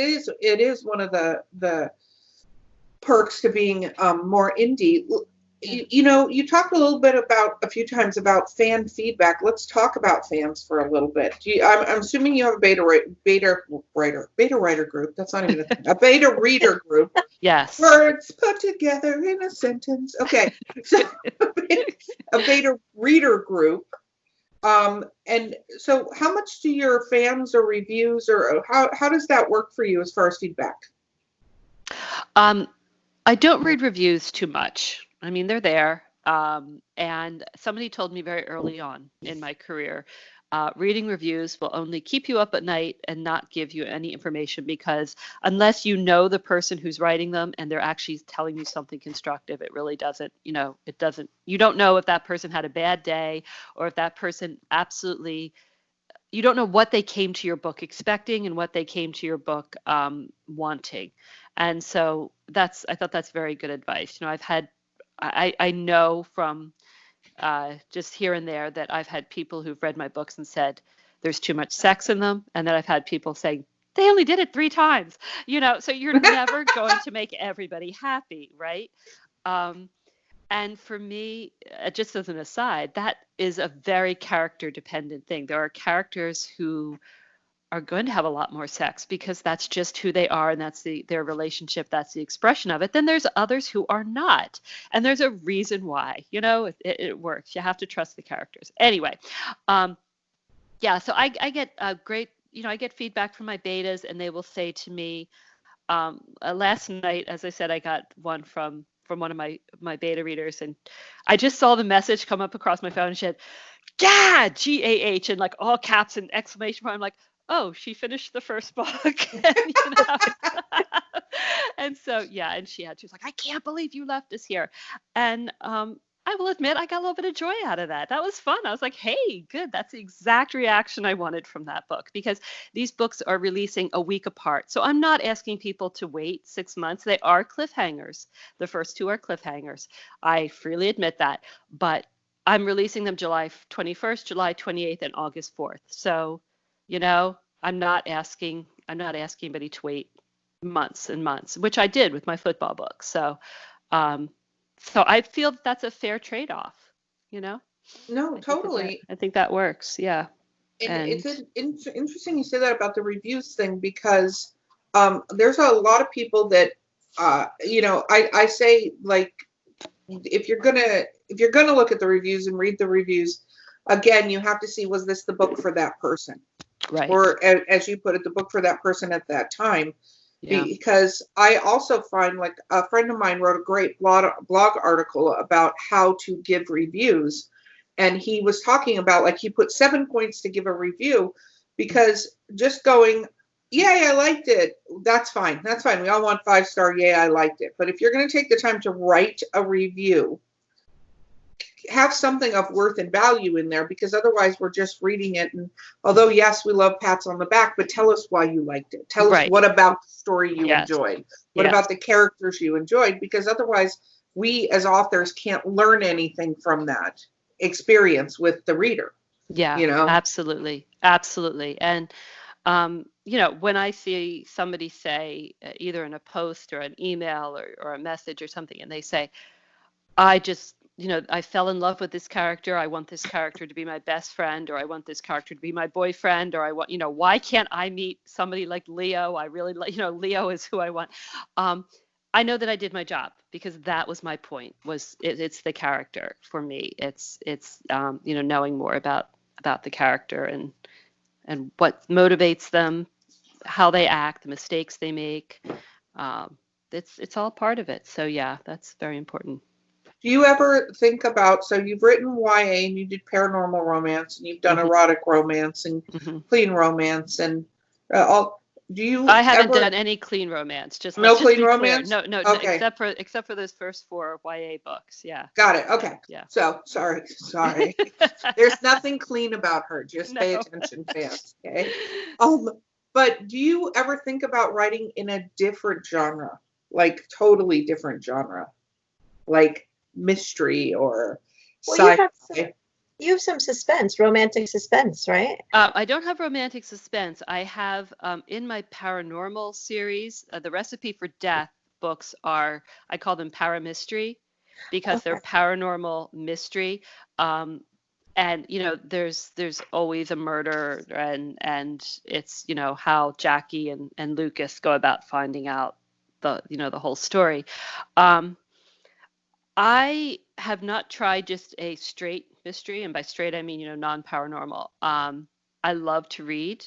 A: is one of the perks to being more indie. You talked a few times about fan feedback. Let's talk about fans for a little bit. I'm assuming you have a beta writer group. That's not even a beta reader group.
C: Yes.
A: Words put together in a sentence. Okay. So a beta reader group. And so how much do your fans or reviews, or how does that work for you as far as feedback?
C: I don't read reviews too much. I mean, they're there. And somebody told me very early on in my career, reading reviews will only keep you up at night and not give you any information, because unless you know the person who's writing them and they're actually telling you something constructive, it really doesn't, you don't know if that person had a bad day, or if that person you don't know what they came to your book expecting and what they came to your book wanting. And so I thought that's very good advice. I know from just here and there that I've had people who've read my books and said there's too much sex in them. And then I've had people say, they only did it 3 times, so you're never going to make everybody happy. Right. And for me, just as an aside, that is a very character dependent thing. There are characters who are going to have a lot more sex because that's just who they are, and that's their relationship, that's the expression of it. Then there's others who are not, and there's a reason why. It works. You have to trust the characters. Anyway, so I get a great, I get feedback from my betas, and they will say to me, last night, as I said, I got one from one of my beta readers, and I just saw the message come up across my phone and said, "Gah, GAH," and like all caps and exclamation point. I'm like, oh, she finished the first book. And so, and she was like, I can't believe you left us here. And I will admit, I got a little bit of joy out of that. That was fun. I was like, hey, good. That's the exact reaction I wanted from that book, because these books are releasing a week apart. So I'm not asking people to wait 6 months. They are cliffhangers. The first 2 are cliffhangers. I freely admit that. But I'm releasing them July 21st, July 28th, and August 4th. So, I'm not asking anybody to wait months and months, which I did with my football book. So, so I feel that's a fair trade-off,
A: No, totally.
C: I think that works. Yeah.
A: And it's interesting you say that about the reviews thing, because there's a lot of people that, I say, like, if you're gonna look at the reviews and read the reviews, again, you have to see, was this the book for that person?
C: Right.
A: Or as you put it, the book for that person at that time. Yeah. Because I also find, like, a friend of mine wrote a great blog article about how to give reviews. and he was talking about, like, he put 7 points to give a review, because just going, yay, I liked it, that's fine. That's fine. We all want 5-star, yay, I liked it. But if you're going to take the time to write a review, have something of worth and value in there, because otherwise we're just reading it. And although, yes, we love pats on the back, but tell us why you liked it. Tell us what about the story you enjoyed. What about the characters you enjoyed? Because otherwise we as authors can't learn anything from that experience with the reader.
C: Yeah, absolutely. Absolutely. And, when I see somebody say either in a post or an email or a message or something, and they say, I just, I fell in love with this character. I want this character to be my best friend, or I want this character to be my boyfriend, or I want, why can't I meet somebody like Leo? I really like, Leo is who I want. I know that I did my job, because that was my point, it's the character for me. It's knowing more about the character and what motivates them, how they act, the mistakes they make. It's all part of it. So yeah, that's very important.
A: Do you ever think about, so you've written YA and you did paranormal romance and you've done erotic romance and clean romance and all. Do you?
C: I haven't done any clean romance.
A: No clean romance.
C: No,
A: okay.
C: except for those first 4 YA books. Yeah.
A: Got it. Okay.
C: Yeah.
A: So sorry. There's nothing clean about her. Just pay attention, fans. Okay. But do you ever think about writing in a different genre, like totally different genre, like mystery or sci-fi?
B: You have some suspense, romantic suspense, right?
C: I don't have romantic suspense. I have in my paranormal series, the Recipe for Death books I call them paramystery, because they're paranormal mystery. And there's always a murder, and it's how Jackie and Lucas go about finding out the whole story. I have not tried just a straight mystery, and by straight I mean non-paranormal. I love to read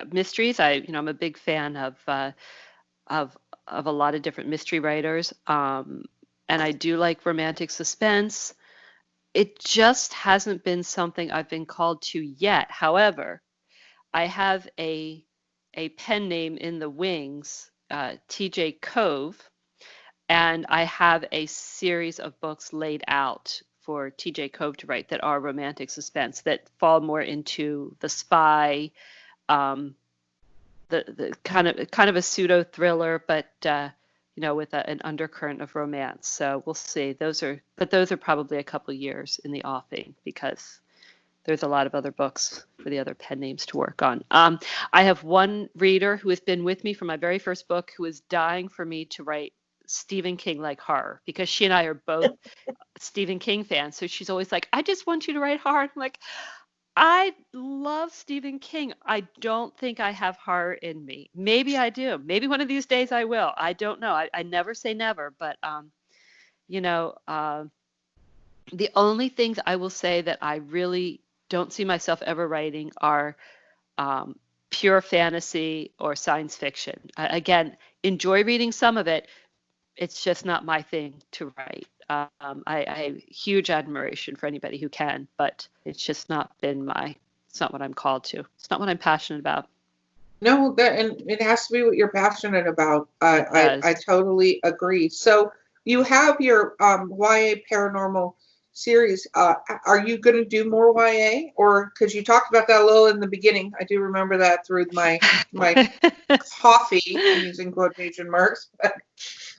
C: mysteries. I'm a big fan of a lot of different mystery writers, and I do like romantic suspense. It just hasn't been something I've been called to yet. However, I have a pen name in the wings, TJ Cove. And I have a series of books laid out for TJ Cove to write that are romantic suspense, that fall more into the spy, the kind of a pseudo thriller, but with an undercurrent of romance. So we'll see. Those are probably a couple years in the offing, because there's a lot of other books for the other pen names to work on. I have one reader who has been with me from my very first book, who is dying for me to write Stephen King like horror, because she and I are both Stephen King fans. So she's always like, I just want you to write horror. I'm like, I love Stephen King. I don't think I have horror in me. Maybe I do. Maybe one of these days I will. I don't know. I never say never, but the only things I will say that I really don't see myself ever writing are pure fantasy or science fiction. Again, enjoy reading some of it. It's just not my thing to write. I have huge admiration for anybody who can, but it's just not been it's not what I'm called to. It's not what I'm passionate about.
A: No, and it has to be what you're passionate about. I totally agree. So you have your YA paranormal series. Are you going to do more YA, or because you talked about that a little in the beginning? I do remember that through my coffee, using quotation marks. But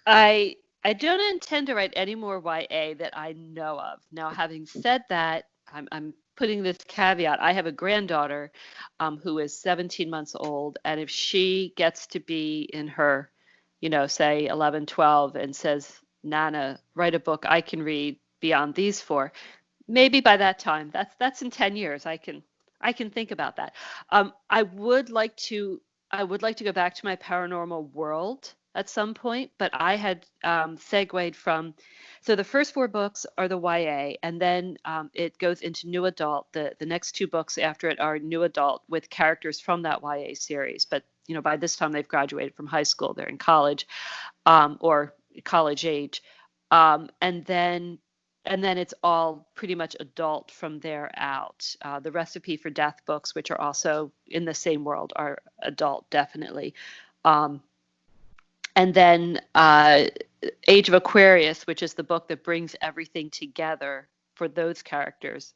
C: I don't intend to write any more YA that I know of. Now, having said that, I'm putting this caveat. I have a granddaughter who is 17 months old, and if she gets to be in her, say 11, 12, and says, Nana, write a book I can read beyond these 4, maybe by that time, that's in 10 years, I can think about that. I would like to go back to my paranormal world at some point, but I had segued from, so the first 4 books are the YA, and then it goes into new adult. The next 2 books after it are new adult with characters from that YA series, but by this time they've graduated from high school, they're in college or college age, and then and then it's all pretty much adult from there out. The Recipe for Death books, which are also in the same world, are adult, definitely. Um, and then Age of Aquarius, which is the book that brings everything together for those characters.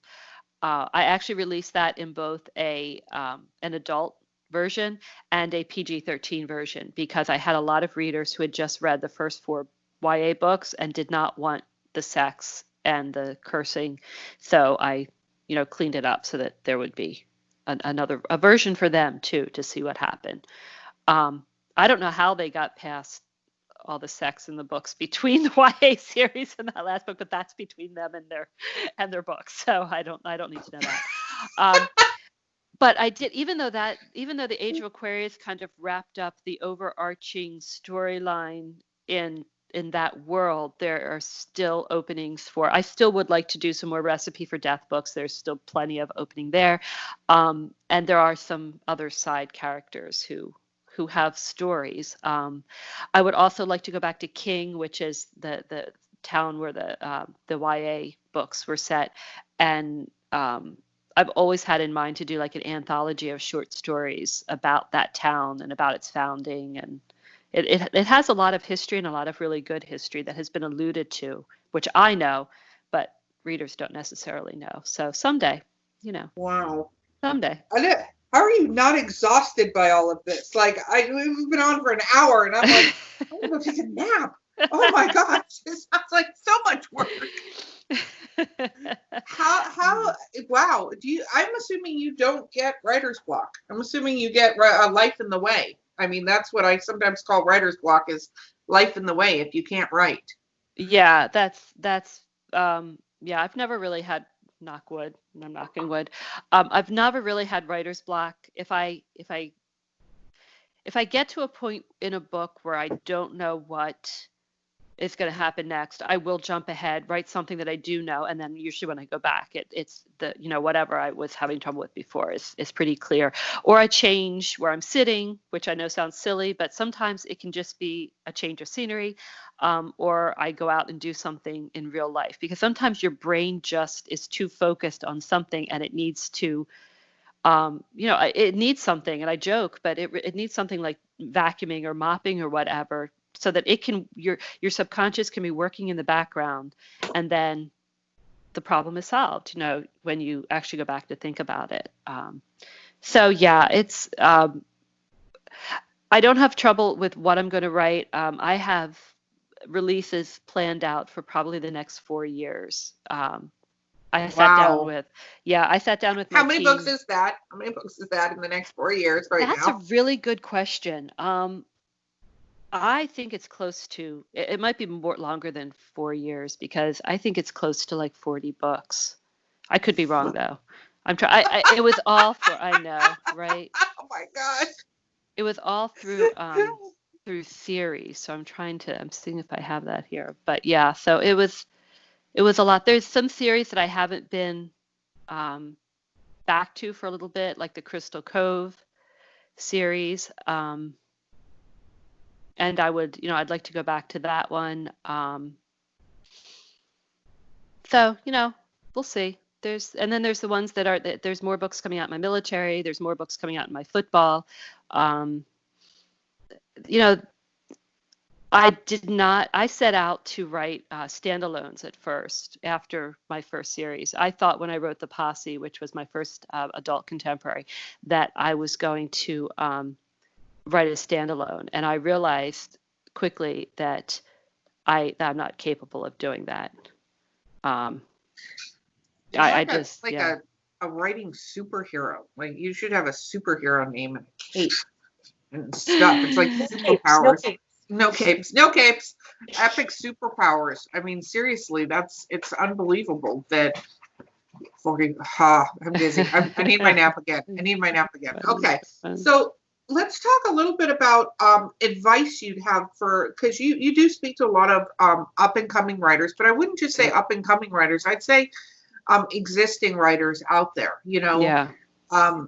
C: I actually released that in both an adult version and a PG-13 version, because I had a lot of readers who had just read the first 4 YA books and did not want the sex and the cursing. So I, cleaned it up so that there would be a version for them too, to see what happened. I don't know how they got past all the sex in the books between the YA series and that last book, but that's between them and their books. So I don't need to know that. But I did, even though the Age of Aquarius kind of wrapped up the overarching storyline in that world, there are still openings for. I still would like to do some more Recipe for Death books. There's still plenty of opening there, and there are some other side characters who have stories. I would also like to go back to King, which is the town where the YA books were set, and I've always had in mind to do like an anthology of short stories about that town and about its founding, and it has a lot of history and a lot of really good history that has been alluded to, which I know, but readers don't necessarily know. So someday,
A: Wow.
C: someday.
A: How are you not exhausted by all of this? Like, we've been on for an hour, and I'm like, I'm gonna go take a nap. Oh my gosh, this sounds like so much work. How? Wow. I'm assuming you don't get writer's block. I'm assuming you get a life in the way. I mean, that's what I sometimes call writer's block, is life in the way if you can't write.
C: Yeah, that's yeah, I've never really had, knock wood, and I'm knocking wood. I've never really had writer's block. If I get to a point in a book where I don't know what is going to happen next, I will jump ahead, write something that I do know, and then usually when I go back, it's the whatever I was having trouble with before is pretty clear. Or I change where I'm sitting, which I know sounds silly, but sometimes it can just be a change of scenery, or I go out and do something in real life, because sometimes your brain just is too focused on something and it needs to it needs something, and I joke, but it needs something like vacuuming or mopping or whatever, so that it can, your subconscious can be working in the background, and then the problem is solved, when you actually go back to think about it. So yeah, it's I don't have trouble with what I'm going to write. I have releases planned out for probably the next 4 years. I sat down with my
A: How many
C: team.
A: books is that? How many books is that in the next 4 years now?
C: That's a really good question. I think it's close to, it might be more longer than 4 years, because I think it's close to like 40 books. I could be wrong though. It was all for, I know, right?
A: Oh my gosh.
C: It was all through series. So I'm seeing if I have that here. But yeah, so it was a lot. There's some series that I haven't been back to for a little bit, like the Crystal Cove series. And I would, I'd like to go back to that one. So, we'll see. And then there's the ones there's more books coming out in my military. There's more books coming out in my football. I set out to write standalones at first after my first series. I thought when I wrote The Posse, which was my first adult contemporary, that I was going to write a standalone. And I realized quickly that I'm not capable of doing that.
A: A writing superhero. Like, you should have a superhero name and a cape and stuff. It's like superpowers. No capes. Epic superpowers. I mean, seriously, it's unbelievable that. I'm busy. I need my nap again. Okay, so let's talk a little bit about advice you'd have because you do speak to a lot of up and coming writers, but I wouldn't just say up and coming writers. I'd say existing writers out there.
C: Yeah.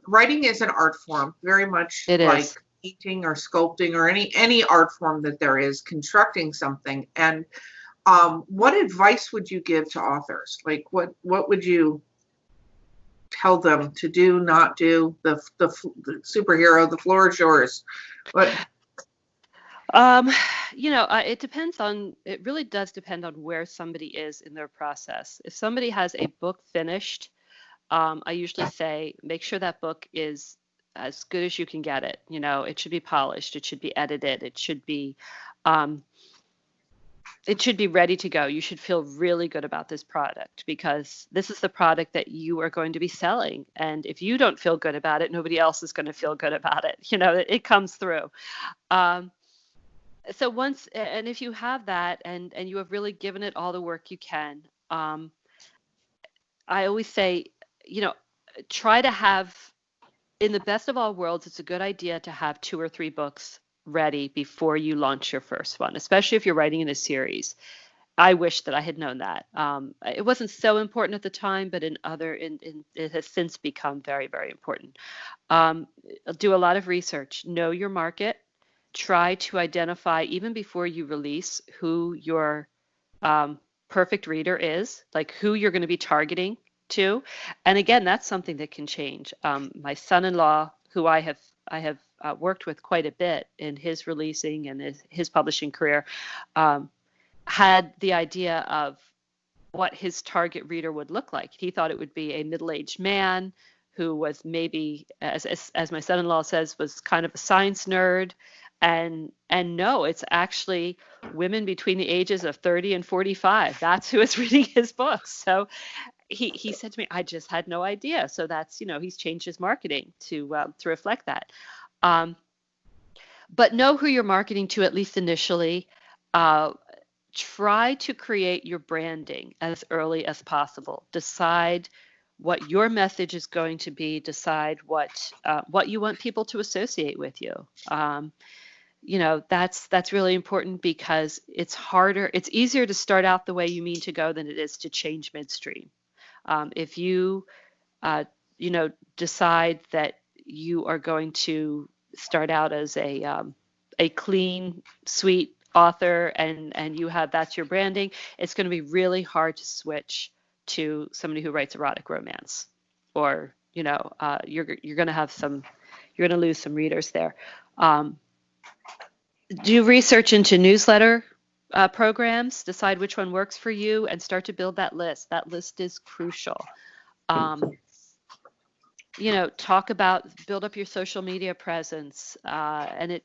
A: Writing is an art form, very much like painting or sculpting or any art form that there is, constructing something. And what advice would you give to authors? Like, what would you tell them to do, not do? The superhero, the floor is yours. What?
C: It really does depend on where somebody is in their process. If somebody has a book finished, I usually say, make sure that book is as good as you can get it. It should be polished. It should be edited. It should be ready to go. You should feel really good about this product, because this is the product that you are going to be selling. And if you don't feel good about it, nobody else is going to feel good about it. It comes through. So if you have that and you have really given it all the work you can, I always say, try to have, in the best of all worlds, it's a good idea to have 2 or 3 books ready before you launch your first one, especially if you're writing in a series. I wish that I had known that. It wasn't so important at the time, but it has since become very, very important. Do a lot of research, know your market, try to identify, even before you release, who your perfect reader is, like who you're going to be targeting to. And again, that's something that can change. My son-in-law, who I have worked with quite a bit in his releasing and his publishing career, had the idea of what his target reader would look like. He thought it would be a middle-aged man who was maybe, as my son-in-law says, was kind of a science nerd. And no, it's actually women between the ages of 30 and 45. That's who is reading his books. So he said to me, I just had no idea. So that's, he's changed his marketing to reflect that. But know who you're marketing to, at least initially. Try to create your branding as early as possible. Decide what your message is going to be. Decide what you want people to associate with you. That's really important, because it's easier to start out the way you mean to go than it is to change midstream. If you, decide that you are going to start out as a clean, sweet author, and that's your branding, it's going to be really hard to switch to somebody who writes erotic romance, or you're going to lose some readers there. Do research into newsletter programs, decide which one works for you, and start to build that list. That list is crucial. Build up your social media presence, and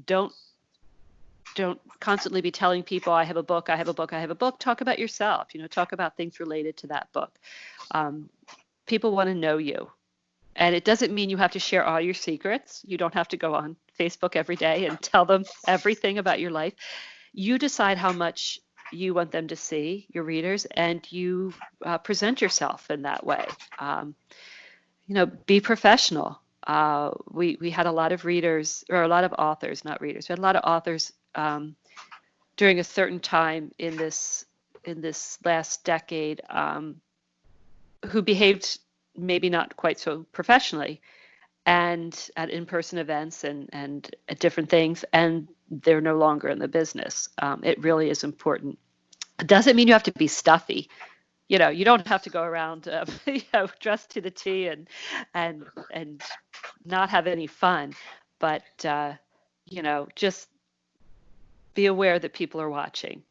C: don't constantly be telling people, I have a book, I have a book, I have a book. Talk about yourself, talk about things related to that book. People want to know you. And it doesn't mean you have to share all your secrets. You don't have to go on Facebook every day and tell them everything about your life. You decide how much you want them to see, your readers, and you present yourself in that way. Be professional. We had a lot of readers, or a lot of authors, not readers. We had a lot of authors during a certain time in this last decade who behaved maybe not quite so professionally, and at in-person events and at different things, and they're no longer in the business. It really is important. It doesn't mean you have to be stuffy. You don't have to go around dressed to the T and not have any fun, but just be aware that people are watching.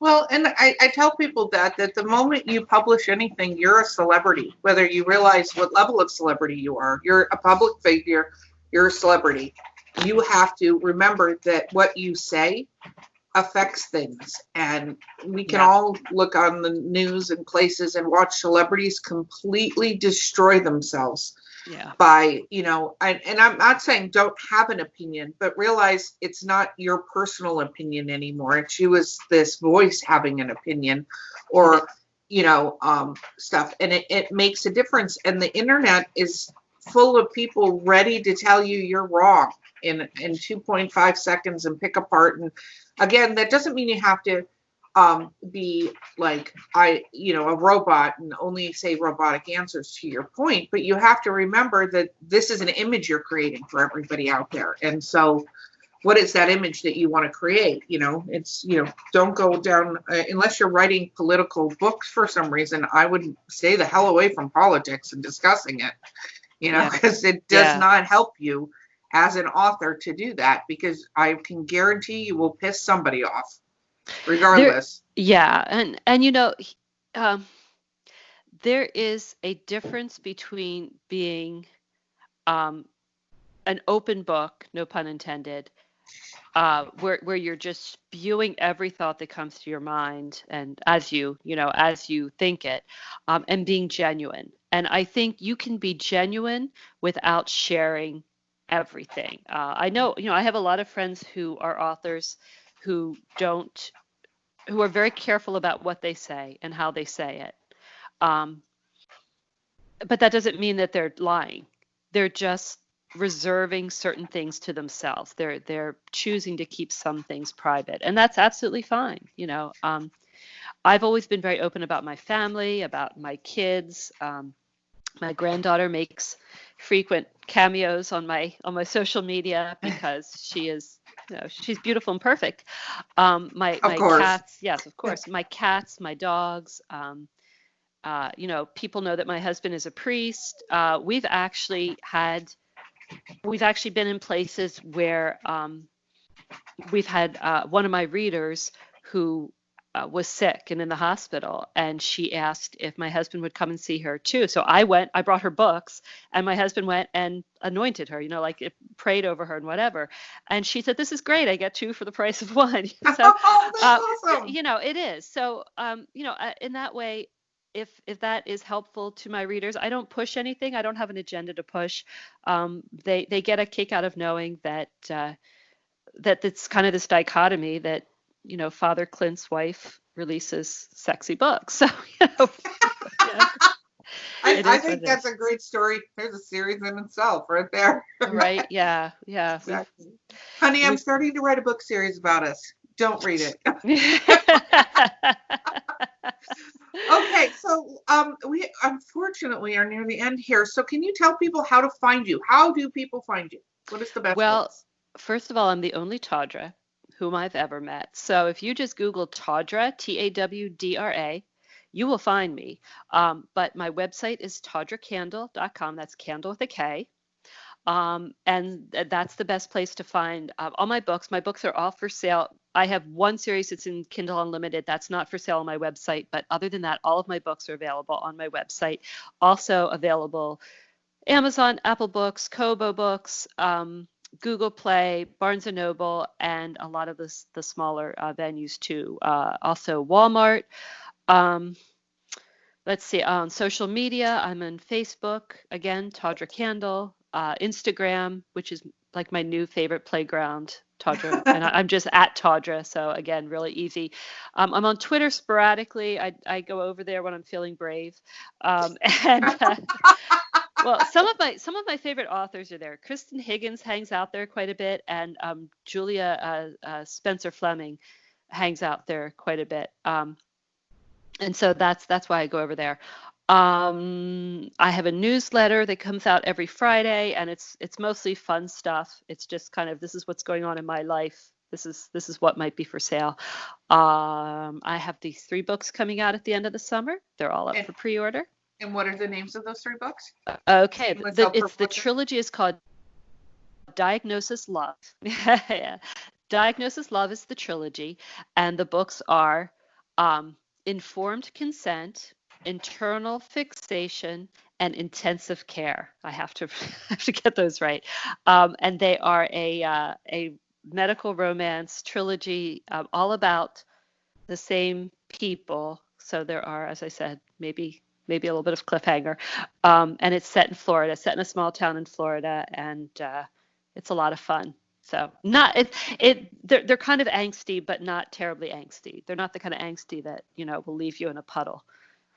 A: Well, and I tell people that the moment you publish anything, you're a celebrity, whether you realize what level of celebrity you are. You're a public figure, you're a celebrity. You have to remember that what you say affects things. And we can all look on the news and places and watch celebrities completely destroy themselves.
C: Yeah.
A: By, and I'm not saying don't have an opinion, but realize it's not your personal opinion anymore. It's you as this voice having an opinion, or, stuff. And it makes a difference. And the internet is full of people ready to tell you you're wrong in 2.5 seconds and pick apart. And again, that doesn't mean you have to be like a robot and only say robotic answers to your point, but you have to remember that this is an image you're creating for everybody out there. And so what is that image that you want to create? It's, don't go down, unless you're writing political books for some reason, I would stay the hell away from politics and discussing it,
C: Yeah.
A: because it does
C: Yeah.
A: not help you as an author to do that, because I can guarantee you will piss somebody off regardless.
C: Yeah, and um, there is a difference between being um, an open book, no pun intended, where you're just spewing every thought that comes to your mind, and as you think it, and being genuine. And I think you can be genuine without sharing everything. I know, I have a lot of friends who are authors who don't, who are very careful about what they say and how they say it. Um, but that doesn't mean that they're lying. They're just reserving certain things to themselves. They're choosing to keep some things private, and that's absolutely fine. I've always been very open about my family, about my kids. My granddaughter makes frequent cameos on my social media because she's beautiful and perfect. My
A: Of course.
C: cats, yes, of course. My cats, my dogs. People know that my husband is a priest. We've actually been in places where we've had one of my readers who was sick and in the hospital, and she asked if my husband would come and see her too. So I brought her books, and my husband went and anointed her, like it prayed over her and whatever. And she said, "This is great. I get two for the price of one." So,
A: Oh, that's awesome.
C: it is. So, in that way, if that is helpful to my readers, I don't push anything. I don't have an agenda to push. They get a kick out of knowing that it's kind of this dichotomy that, Father Clint's wife releases sexy books. So, yeah,
A: I think that's a great story. There's a series in itself right there.
C: right. Yeah. Yeah.
A: Exactly. Honey, I'm starting to write a book series about us. Don't read it. Okay, so we unfortunately are near the end here. So can you tell people how to find you? How do people find you? What is the best
C: Well,
A: place?
C: first of all, I'm the only Tawdra whom I've ever met. So if you just Google Tawdra, Tawdra, you will find me. But my website is tawdrakandle.com. That's candle with a K. And that's the best place to find all my books. My books are all for sale. I have one series that's in Kindle Unlimited. That's not for sale on my website. But other than that, all of my books are available on my website. Also available Amazon, Apple Books, Kobo Books, Google Play, Barnes & Noble, and a lot of the smaller venues too. Also Walmart. Let's see, on social media, I'm on Facebook, again, Tawdra Kandle, Instagram, which is like my new favorite playground, Tawdra, and I'm just at Tawdra, so again, really easy. I'm on Twitter sporadically. I go over there when I'm feeling brave. Well, some of my favorite authors are there. Kristen Higgins hangs out there quite a bit, and Julia Spencer Fleming hangs out there quite a bit. And so that's why I go over there. I have a newsletter that comes out every Friday, and it's mostly fun stuff. It's just kind of, this is what's going on in my life. This is what might be for sale. I have these 3 books coming out at the end of the summer. They're all up for pre-order.
A: And what are the names of those 3 books?
C: Okay, the trilogy is called Diagnosis Love. Yeah. Diagnosis Love is the trilogy, and the books are Informed Consent, Internal Fixation, and Intensive Care. I have to get those right. And they are a medical romance trilogy, all about the same people. So there are, as I said, maybe a little bit of cliffhanger. And it's set in Florida, set in a small town in Florida, and it's a lot of fun. So they're kind of angsty, but not terribly angsty. They're not the kind of angsty that, will leave you in a puddle.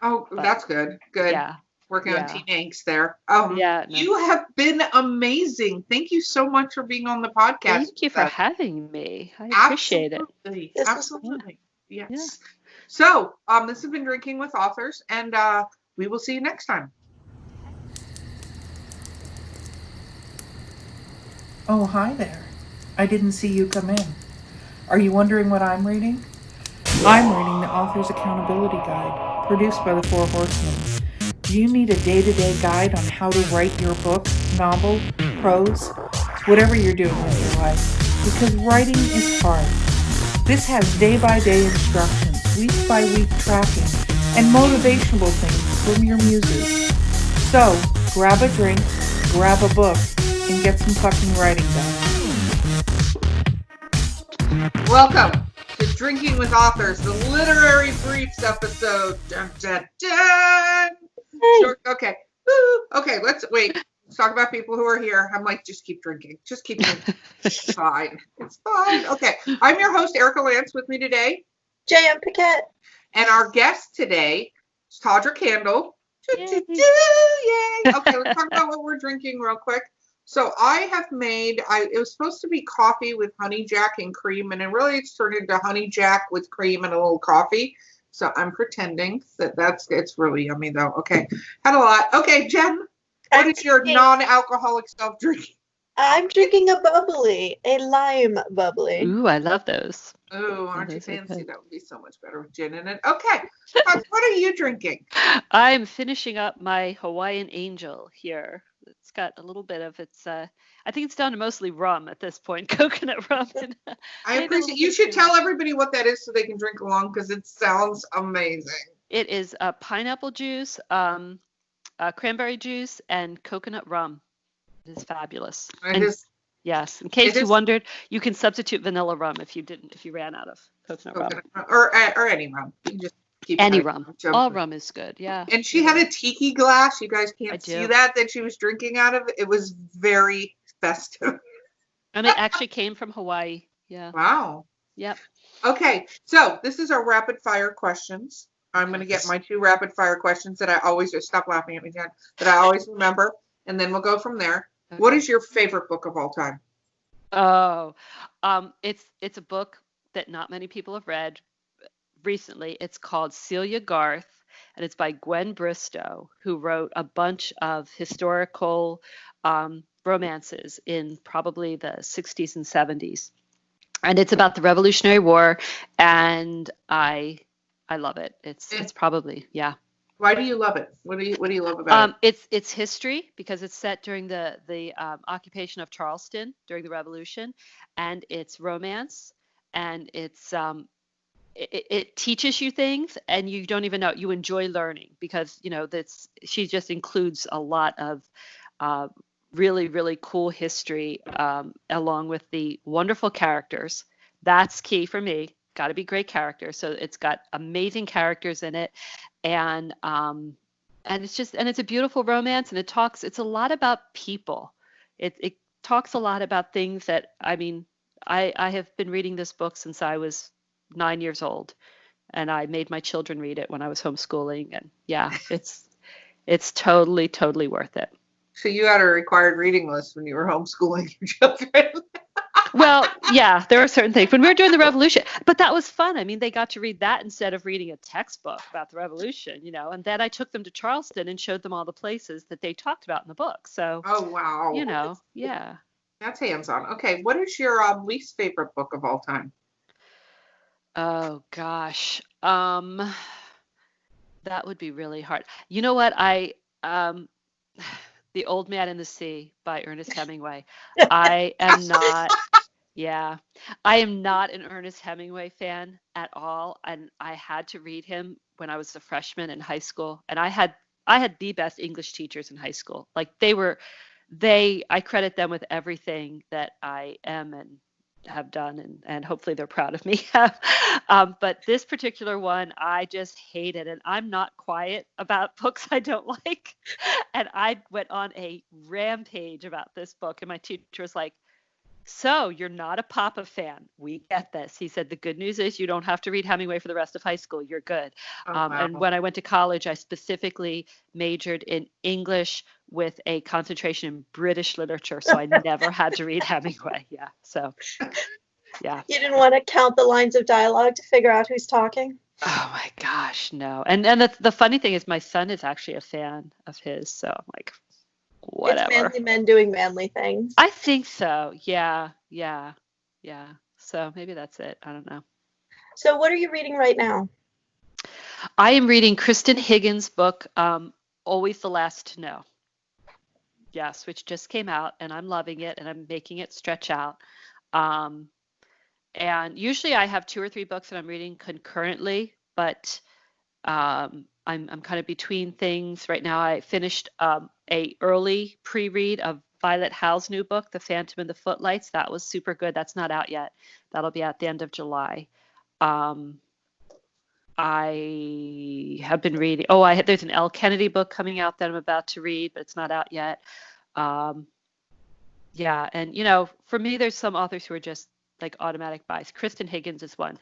A: Oh, but that's good. Good.
C: Yeah.
A: Working on teen angst there.
C: Yeah. No.
A: You have been amazing. Thank you so much for being on the podcast.
C: Thank you for having me. I appreciate it.
A: Absolutely. Yes. Yeah. So, this has been Drinking with Authors, and we will see you next time.
D: Oh, hi there. I didn't see you come in. Are you wondering what I'm reading? I'm reading the Author's Accountability Guide, produced by the Four Horsemen. Do you need a day-to-day guide on how to write your book, novel, prose, whatever you're doing with your life? Because writing is hard. This has day-by-day instructions, week-by-week tracking, and motivational things from your muses. So, grab a drink, grab a book, and get some fucking writing done.
A: Welcome to Drinking with Authors, the Literary Briefs episode. Dun, dun, dun. Short, okay. Woo. Okay, let's talk about people who are here. I'm like, just keep drinking. Just keep drinking. It's fine. It's fine. Okay. I'm your host, Erica Lance. With me today,
B: J.M. Paquette.
A: And our guest today is Tawdra Kandle.
C: Yay.
A: Yay. Okay, let's talk about what we're drinking real quick. So I have made, it was supposed to be coffee with honey jack and cream, and it's turned into honey jack with cream and a little coffee. So I'm pretending it's really yummy though. Okay, had a lot. Okay, Jen, what is your non-alcoholic self-drinking?
B: I'm drinking a bubbly, a lime bubbly.
C: Ooh, I love those.
A: Ooh, aren't you fancy? That would be so much better with gin in it. Okay, what are you drinking?
C: I'm finishing up my Hawaiian Angel here. It's got a little bit of I think it's down to mostly rum at this point, coconut rum.
A: I appreciate you should tell everybody what that is so they can drink along because it sounds amazing.
C: It is pineapple juice, cranberry juice, and coconut rum. It is fabulous. Yes, in case you wondered, you can substitute vanilla rum if you ran out of coconut rum.
A: Or any rum. You can just keep
C: any rum. All rum is good, yeah.
A: And she had a tiki glass. You guys can't see that she was drinking out of. It was very festive.
C: And it actually came from Hawaii. Yeah.
A: Wow.
C: Yep.
A: Okay, so this is our rapid fire questions. I'm going to get my 2 rapid fire questions that I always stop laughing at me, Jen, that I always remember, and then we'll go from there. Okay. What is your favorite book of all time?
C: Oh, it's a book that not many people have read recently. It's called Celia Garth, and it's by Gwen Bristow, who wrote a bunch of historical romances in probably the 60s and 70s. And it's about the Revolutionary War, and I love it. It's probably, yeah.
A: Why do you love it? What do you love about
C: it? It's history because it's set during the occupation of Charleston during the Revolution, and it's romance, and it teaches you things, and you don't even know. You enjoy learning because she just includes a lot of really, really cool history along with the wonderful characters. That's key for me. Got to be great characters. So it's got amazing characters in it, and it's a beautiful romance, and it's a lot about people. It talks a lot about things that I have been reading this book since I was 9 years old, and I made my children read it when I was homeschooling, and yeah, it's totally worth it.
A: So you had a required reading list when you were homeschooling your children.
C: Well, yeah, there are certain things. When we were doing the Revolution, but that was fun. They got to read that instead of reading a textbook about the Revolution, and then I took them to Charleston and showed them all the places that they talked about in the book. So,
A: oh, wow.
C: Yeah.
A: That's hands-on. Okay, what is your least favorite book of all time?
C: Oh, gosh. That would be really hard. You know what? The Old Man and the Sea by Ernest Hemingway. I am not an Ernest Hemingway fan at all, and I had to read him when I was a freshman in high school, and I had the best English teachers in high school. Like I credit them with everything that I am and have done, and hopefully they're proud of me. But this particular one, I just hated, and I'm not quiet about books I don't like. And I went on a rampage about this book, and my teacher was like, "So you're not a Papa fan? We get this." He said, "The good news is you don't have to read Hemingway for the rest of high school. You're good." Wow. And when I went to college, I specifically majored in English with a concentration in British literature, so I never had to read Hemingway. Yeah, so yeah.
B: You didn't want to count the lines of dialogue to figure out who's talking?
C: Oh my gosh, no. And the funny thing is my son is actually a fan of his, so I'm like, whatever.
B: It's manly men doing manly things.
C: I think so. Yeah. Yeah. So maybe that's it. I don't know.
B: So what are you reading right now?
C: I am reading Kristen Higgins' book, Always the Last to Know. Yes, which just came out, and I'm loving it, and I'm making it stretch out. Um, and usually I have two or three books that I'm reading concurrently, but I'm kind of between things right now. I finished a early pre-read of Violet Howe's new book, The Phantom and the Footlights. That was super good. That's not out yet. That'll be at the end of July. Um, I have been reading. There's an Elle Kennedy book coming out that I'm about to read, but it's not out yet. Um, yeah, and for me, there's some authors who are just like automatic buys. Kristen Higgins is one.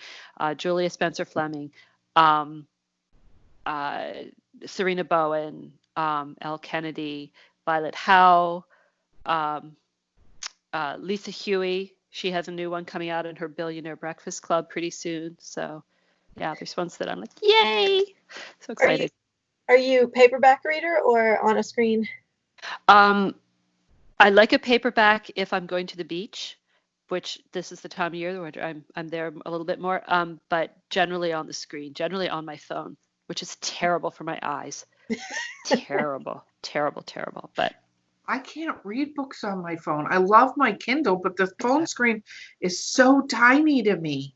C: Julia Spencer Fleming. Um, uh, Serena Bowen, Elle Kennedy, Violet Howe, um, Lisa Huey. She has a new one coming out in her Billionaire Breakfast Club pretty soon. So, yeah, there's ones that I'm like, yay! So excited.
B: Are you paperback reader or on a screen?
C: I like a paperback if I'm going to the beach, which this is the time of year where I'm there a little bit more. But generally on the screen, generally on my phone, which is terrible for my eyes. Terrible, terrible, terrible. But
A: I can't read books on my phone. I love my Kindle, but the phone screen is so tiny to me.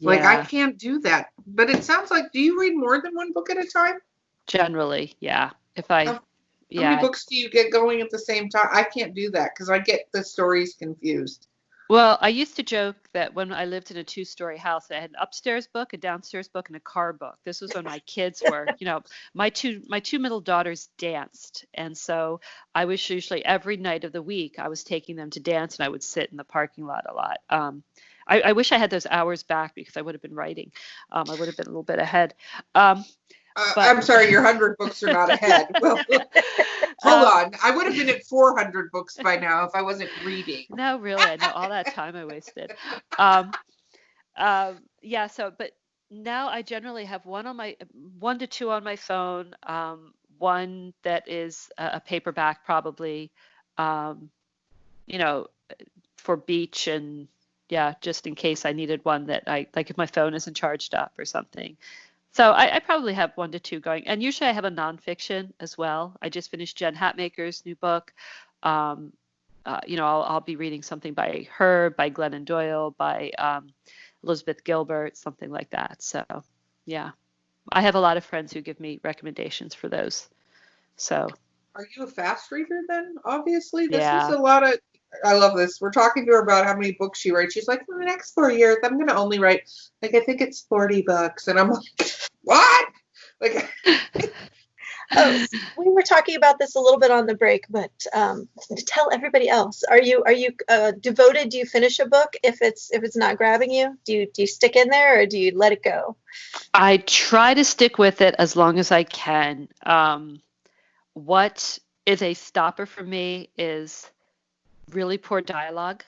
A: Like, I
C: yeah,
A: can't do that. But it sounds like, do you read more than one book at a time?
C: generally, yeah.
A: How many books do you get going at the same time? I can't do that because I get the stories confused.
C: Well, I used to joke that when I lived in a two-story house, I had an upstairs book, a downstairs book, and a car book. This was when my kids were, my two middle daughters danced, and so I was usually every night of the week I was taking them to dance, and I would sit in the parking lot a lot. I wish I had those hours back because I would have been writing. I would have been a little bit ahead.
A: I'm sorry, your 100 books are not ahead. Well, hold on. I would have been at 400 books by now if I wasn't reading.
C: No, really, I know all that time I wasted. Yeah, but now I generally have one to two on my phone, one that is a paperback probably, um, you know, for beach and yeah, just in case I needed one that I like if my phone isn't charged up or something. So I probably have one to two going, and usually I have a nonfiction as well. I just finished Jen Hatmaker's new book. Um, I'll be reading something by her, by Glennon Doyle, by Elizabeth Gilbert, something like that. So, yeah, I have a lot of friends who give me recommendations for those. So,
A: Are you a fast reader then? Obviously, this is
C: yeah.
A: a lot of. I love this. We're talking to her about how many books she writes. She's like, for the next 4 years, I'm going to only write, like, I think it's 40 books. And I'm like, what? Like,
B: Oh, we were talking about this a little bit on the break, but tell everybody else. Are you devoted? Do you finish a book if it's not grabbing you? Do you stick in there or do you let it go?
C: I try to stick with it as long as I can. What is a stopper for me is really poor dialogue.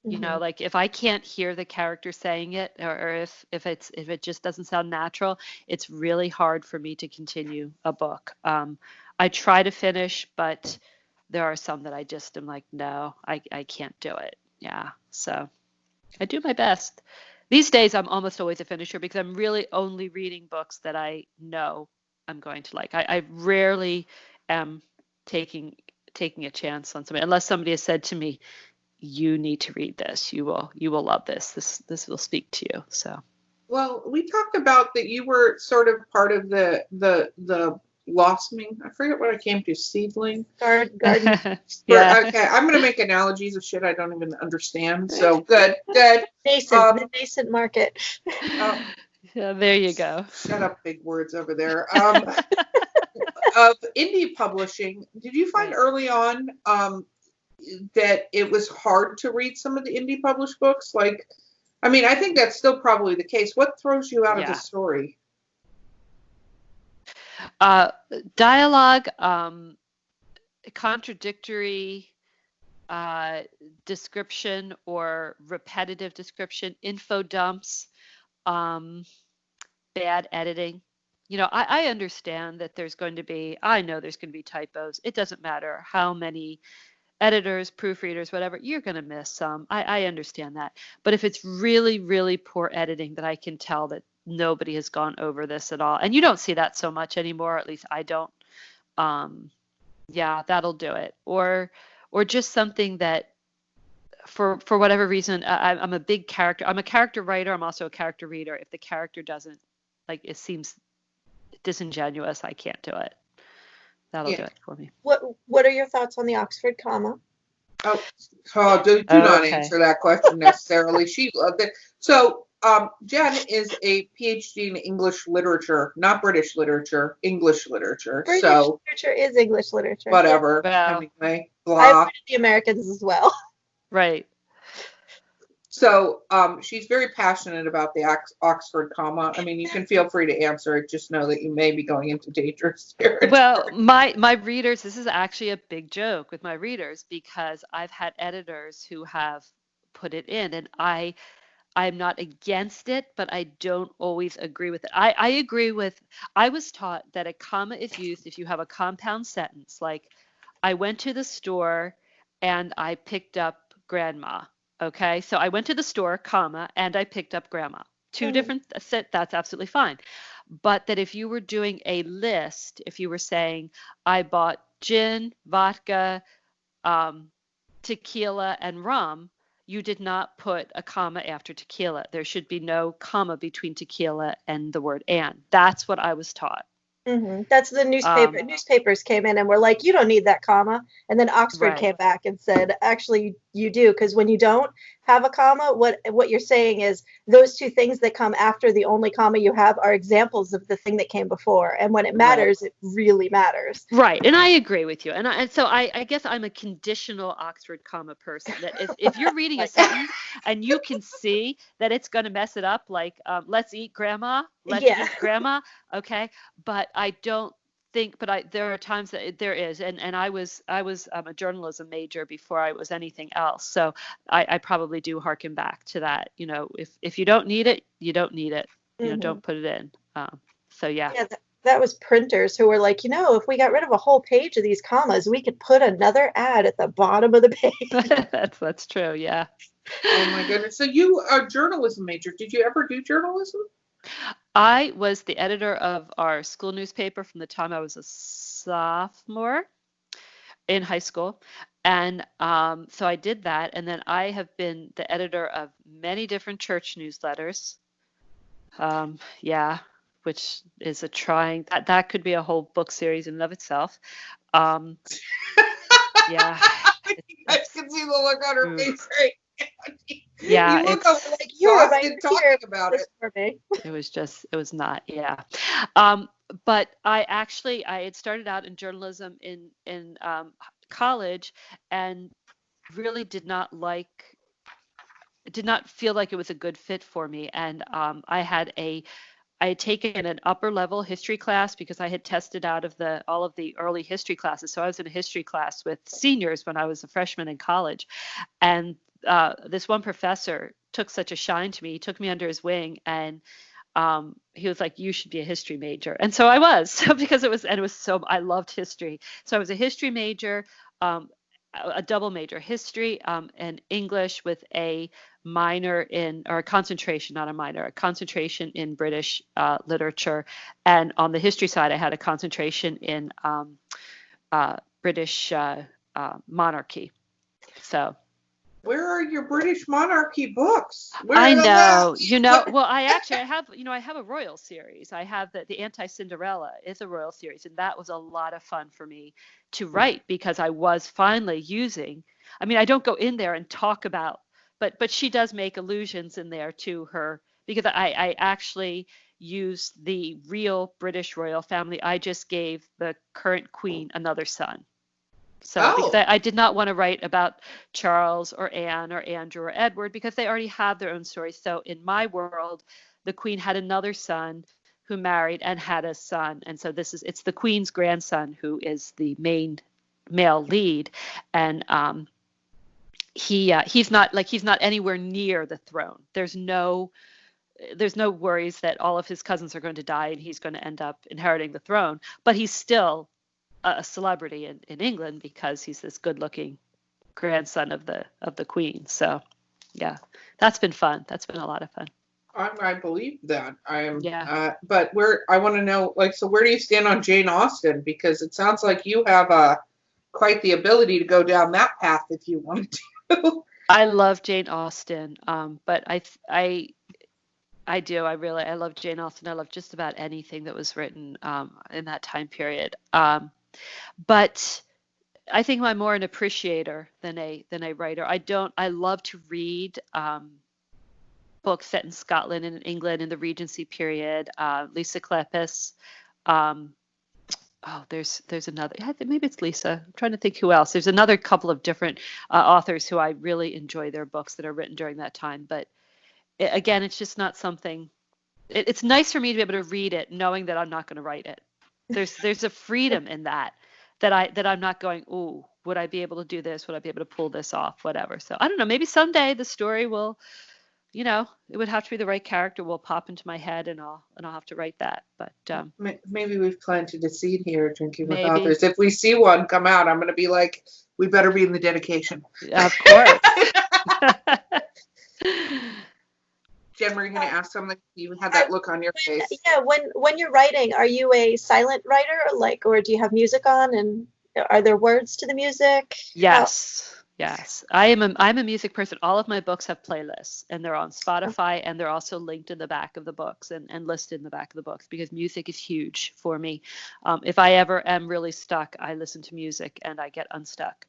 B: Mhm.
C: Like if I can't hear the character saying it, or if it just doesn't sound natural, it's really hard for me to continue a book. I try to finish, but there are some that I just am like, no, I can't do it. Yeah, so I do my best. These days, I'm almost always a finisher because I'm really only reading books that I know I'm going to like. I rarely am taking a chance on somebody unless somebody has said to me, you need to read this. You will love this. This will speak to you. So
A: well, we talked about that you were sort of part of the blossoming. I forget what I came to, seedling.
B: Garden.
C: yeah.
A: Okay, I'm going to make analogies of shit I don't even understand. So good.
B: The nascent market.
C: Yeah, there you go.
A: Shut up, big words over there. Of indie publishing, did you find
C: Right.
A: early on that it was hard to read some of the indie published books? Like, I mean, I think that's still probably the case. What throws you out of the
C: Yeah.
A: story?
C: Dialogue, contradictory description or repetitive description, info dumps, um, bad editing. I understand that I know there's going to be typos. It doesn't matter how many editors, proofreaders, whatever, you're going to miss some. I understand that. But if it's really, really poor editing that I can tell that nobody has gone over this at all, and you don't see that so much anymore, at least I don't, yeah, that'll do it. Or just something that for whatever reason, I'm a big character. I'm a character writer. I'm also a character reader. If the character doesn't, like, it seems disingenuous, I can't do it. That'll do it for me.
B: What are your thoughts on the Oxford comma?
A: Do not answer that question necessarily. She loved it. So Jen is a PhD in English literature, not British literature, English literature.
B: British
A: so
B: literature is English literature.
A: Whatever.
C: Wow.
A: Anyway,
B: I've
A: blah.
B: read the Americans as well.
C: Right.
A: So she's very passionate about the Oxford comma. I mean, you can feel free to answer it. Just know that you may be going into dangerous territory.
C: Well, my readers, this is actually a big joke with my readers, because I've had editors who have put it in, and I'm not against it, but I don't always agree with it. I agree with, I was taught that a comma is used if you have a compound sentence, like I went to the store and I picked up grandma. Okay, so I went to the store, comma, and I picked up grandma. Two different, that's absolutely fine. But that if you were doing a list, if you were saying, I bought gin, vodka, tequila, and rum, you did not put a comma after tequila. There should be no comma between tequila and the word and. That's what I was taught.
B: That's the newspaper. Newspapers came in and were like, you don't need that comma. And then Oxford came back and said, actually, you do, because when you don't have a comma, what you're saying is those two things that come after the only comma you have are examples of the thing that came before. And when it matters, it really matters.
C: Right. And I agree with you. And so I guess I'm a conditional Oxford comma person. That if you're reading a sentence and you can see that it's going to mess it up, like, let's eat grandma, let's eat grandma. Okay. But I don't think, but there are times that there is, and I was a journalism major before I was anything else, so I probably do harken back to that. You know, if you don't need it, you don't need it. You know, don't put it in. So yeah.
B: That was printers who were like, if we got rid of a whole page of these commas, we could put another ad at the bottom of the page.
C: That's true. Yeah.
A: Oh my goodness. So you are a journalism major. Did you ever do journalism?
C: I was the editor of our school newspaper from the time I was a sophomore in high school. And so I did that. And then I have been the editor of many different church newsletters. Which is a trying, that could be a whole book series in and of itself. Yeah.
A: You guys can see the look on her face right now.
C: Yeah,
A: you look like you're right talking about it.
C: It was not, yeah. But I had started out in journalism in college, and really did not feel like it was a good fit for me. And I had taken an upper level history class because I had tested out of all of the early history classes. So I was in a history class with seniors when I was a freshman in college. And this one professor took such a shine to me. He took me under his wing, and he was like, you should be a history major. And so I was, because I loved history. So I was a history major, a double major, history and English, with a minor or a concentration, not a minor, a concentration in British literature. And on the history side, I had a concentration in British monarchy. So.
A: Where are your British monarchy books?
C: I know, well, I have a royal series. I have the Anti-Cinderella is a royal series. And that was a lot of fun for me to write, because I was finally using, I don't go in there and talk about, but she does make allusions in there to her, because I actually used the real British royal family. I just gave the current queen another son. So because I did not want to write about Charles or Anne or Andrew or Edward, because they already have their own story. So in my world, the queen had another son who married and had a son. And so it's the queen's grandson who is the main male lead. And he's not anywhere near the throne. There's no worries that all of his cousins are going to die and he's going to end up inheriting the throne. But he's still a celebrity in England, because he's this good-looking grandson of the queen. So yeah, that's been fun. That's been a lot of fun.
A: I believe that.
C: Yeah.
A: But I want to know, like, so where do you stand on Jane Austen? Because it sounds like you have quite the ability to go down that path if you wanted to.
C: I love Jane Austen, but I do. I love Jane Austen. I love just about anything that was written in that time period. But I think I'm more an appreciator than a writer. I love to read books set in Scotland and England in the Regency period. Lisa Kleypas. Um, there's another. I think maybe it's Lisa. I'm trying to think who else. There's another couple of different authors who I really enjoy their books that are written during that time. But again, it's just not something. It's nice for me to be able to read it, knowing that I'm not going to write it. There's a freedom in that I'm not going, ooh, would I be able to do this? Would I be able to pull this off? Whatever. So I don't know. Maybe someday the story will, it would have to be the right character will pop into my head, and I'll have to write that. But
A: Maybe we've planted a seed here, Drinking with
C: maybe.
A: Authors. If we see one come out, I'm going to be like, we better be in the dedication.
C: Of course.
A: Jen, were you going to ask something? You had that look on your face.
B: Yeah, when you're writing, are you a silent writer, or do you have music on, and are there words to the music?
C: Yes. Yes. I'm a music person. All of my books have playlists, and they're on Spotify, and they're also linked in the back of the books and listed in the back of the books, because music is huge for me. If I ever am really stuck, I listen to music and I get unstuck.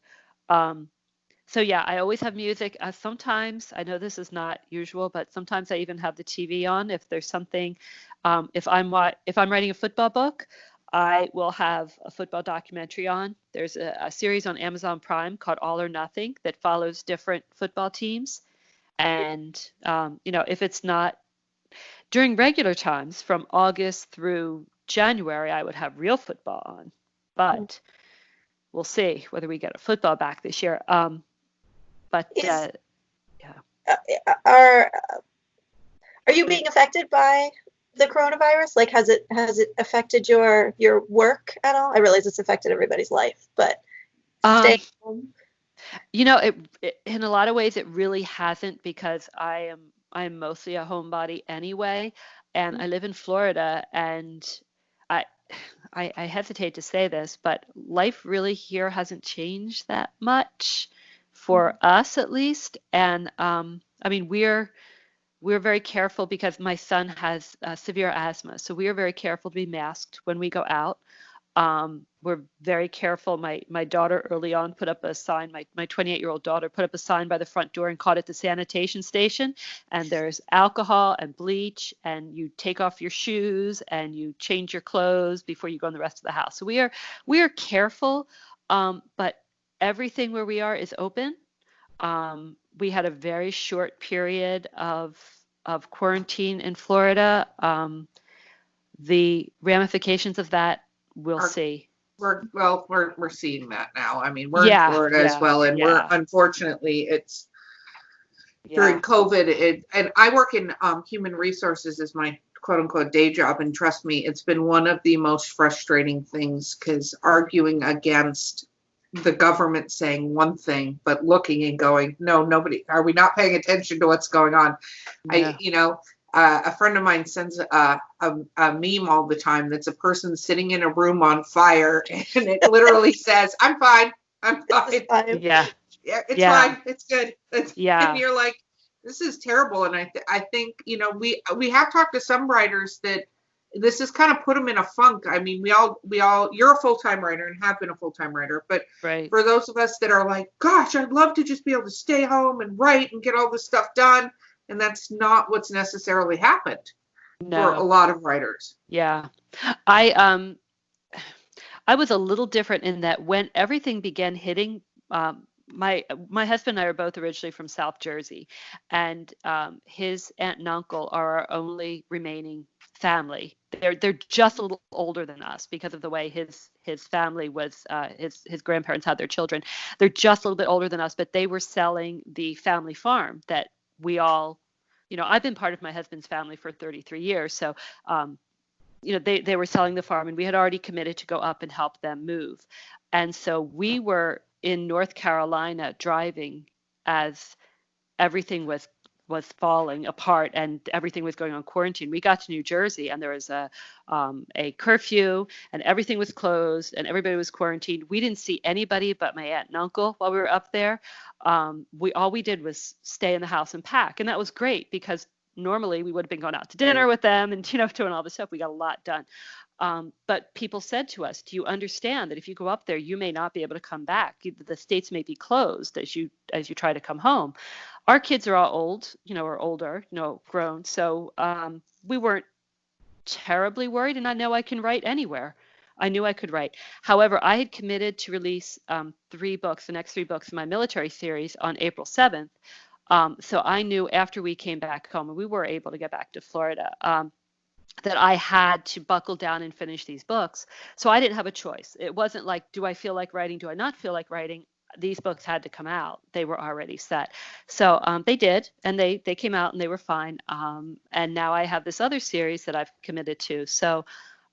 C: So yeah, I always have music. Sometimes, I know this is not usual, but sometimes I even have the TV on if there's something. If I'm writing a football book, I will have a football documentary on. There's a series on Amazon Prime called All or Nothing that follows different football teams. And if it's not during regular times from August through January, I would have real football on. But we'll see whether we get a football back this year. Yeah.
B: Are you being affected by the coronavirus? Like, has it affected your work at all? I realize it's affected everybody's life, but staying home.
C: It in a lot of ways it really hasn't, because I'm mostly a homebody anyway, and I live in Florida, and I hesitate to say this, but life really here hasn't changed that much for us, at least. And I mean, we're very careful because my son has severe asthma, so we are very careful to be masked when we go out. We're very careful. My daughter early on put up a sign. My 28-year-old daughter put up a sign by the front door and called it the sanitation station. And there's alcohol and bleach, and you take off your shoes and you change your clothes before you go in the rest of the house. So we are careful, but everything where we are is open. We had a very short period of quarantine in Florida. The ramifications of that, we'll see.
A: We're seeing that now. I mean, we're in Florida as well, and we're unfortunately it's during COVID. And I work in human resources as my quote unquote day job, and trust me, it's been one of the most frustrating things, because arguing against the government saying one thing, but looking and going, no, nobody, are we not paying attention to what's going on? Yeah. A friend of mine sends a meme all the time that's a person sitting in a room on fire, and it literally says, I'm fine.
C: Yeah.
A: It's fine. It's good. And you're like, this is terrible. And I think, we have talked to some writers that this has kind of put them in a funk. I mean, we all, you're a full-time writer and have been a full-time writer, but for those of us that are like, gosh, I'd love to just be able to stay home and write and get all this stuff done. And that's not what's necessarily happened for a lot of writers.
C: Yeah. I was a little different in that when everything began hitting, my husband and I are both originally from South Jersey, and his aunt and uncle are our only remaining family. They're just a little older than us because of the way his family was, his grandparents had their children. They're just a little bit older than us, but they were selling the family farm that we all, I've been part of my husband's family for 33 years. So, they were selling the farm, and we had already committed to go up and help them move. And so we were in North Carolina driving as everything was falling apart and everything was going on quarantine. We got to New Jersey and there was a curfew and everything was closed and everybody was quarantined. We didn't see anybody but my aunt and uncle while we were up there. All we did was stay in the house and pack, and that was great because normally we would have been going out to dinner with them and doing all this stuff. We got a lot done. But people said to us, do you understand that if you go up there, you may not be able to come back? The states may be closed as you try to come home. Our kids are all old, or older, grown. So we weren't terribly worried. And I know I can write anywhere. I knew I could write. However, I had committed to release 3 books, the next 3 books in my military series on April 7th. So I knew after we came back home and we were able to get back to Florida, that I had to buckle down and finish these books. So I didn't have a choice. It wasn't like, do I feel like writing? Do I not feel like writing? These books had to come out. They were already set. So they did, and they came out and they were fine. And now I have this other series that I've committed to. So,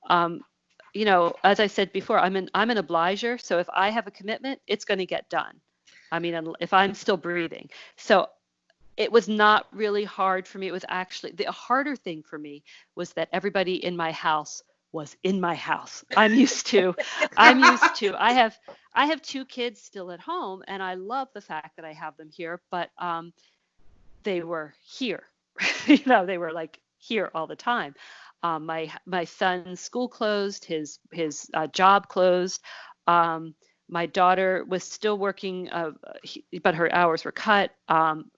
C: as I said before, I'm an obliger. So if I have a commitment, it's going to get done. I mean, if I'm still breathing. So it was not really hard for me. It was actually the harder thing for me was that everybody in my house was in my house. I have 2 kids still at home, and I love the fact that I have them here, but they were here. They were like here all the time. My son's school closed, his job closed. My daughter was still working, but her hours were cut.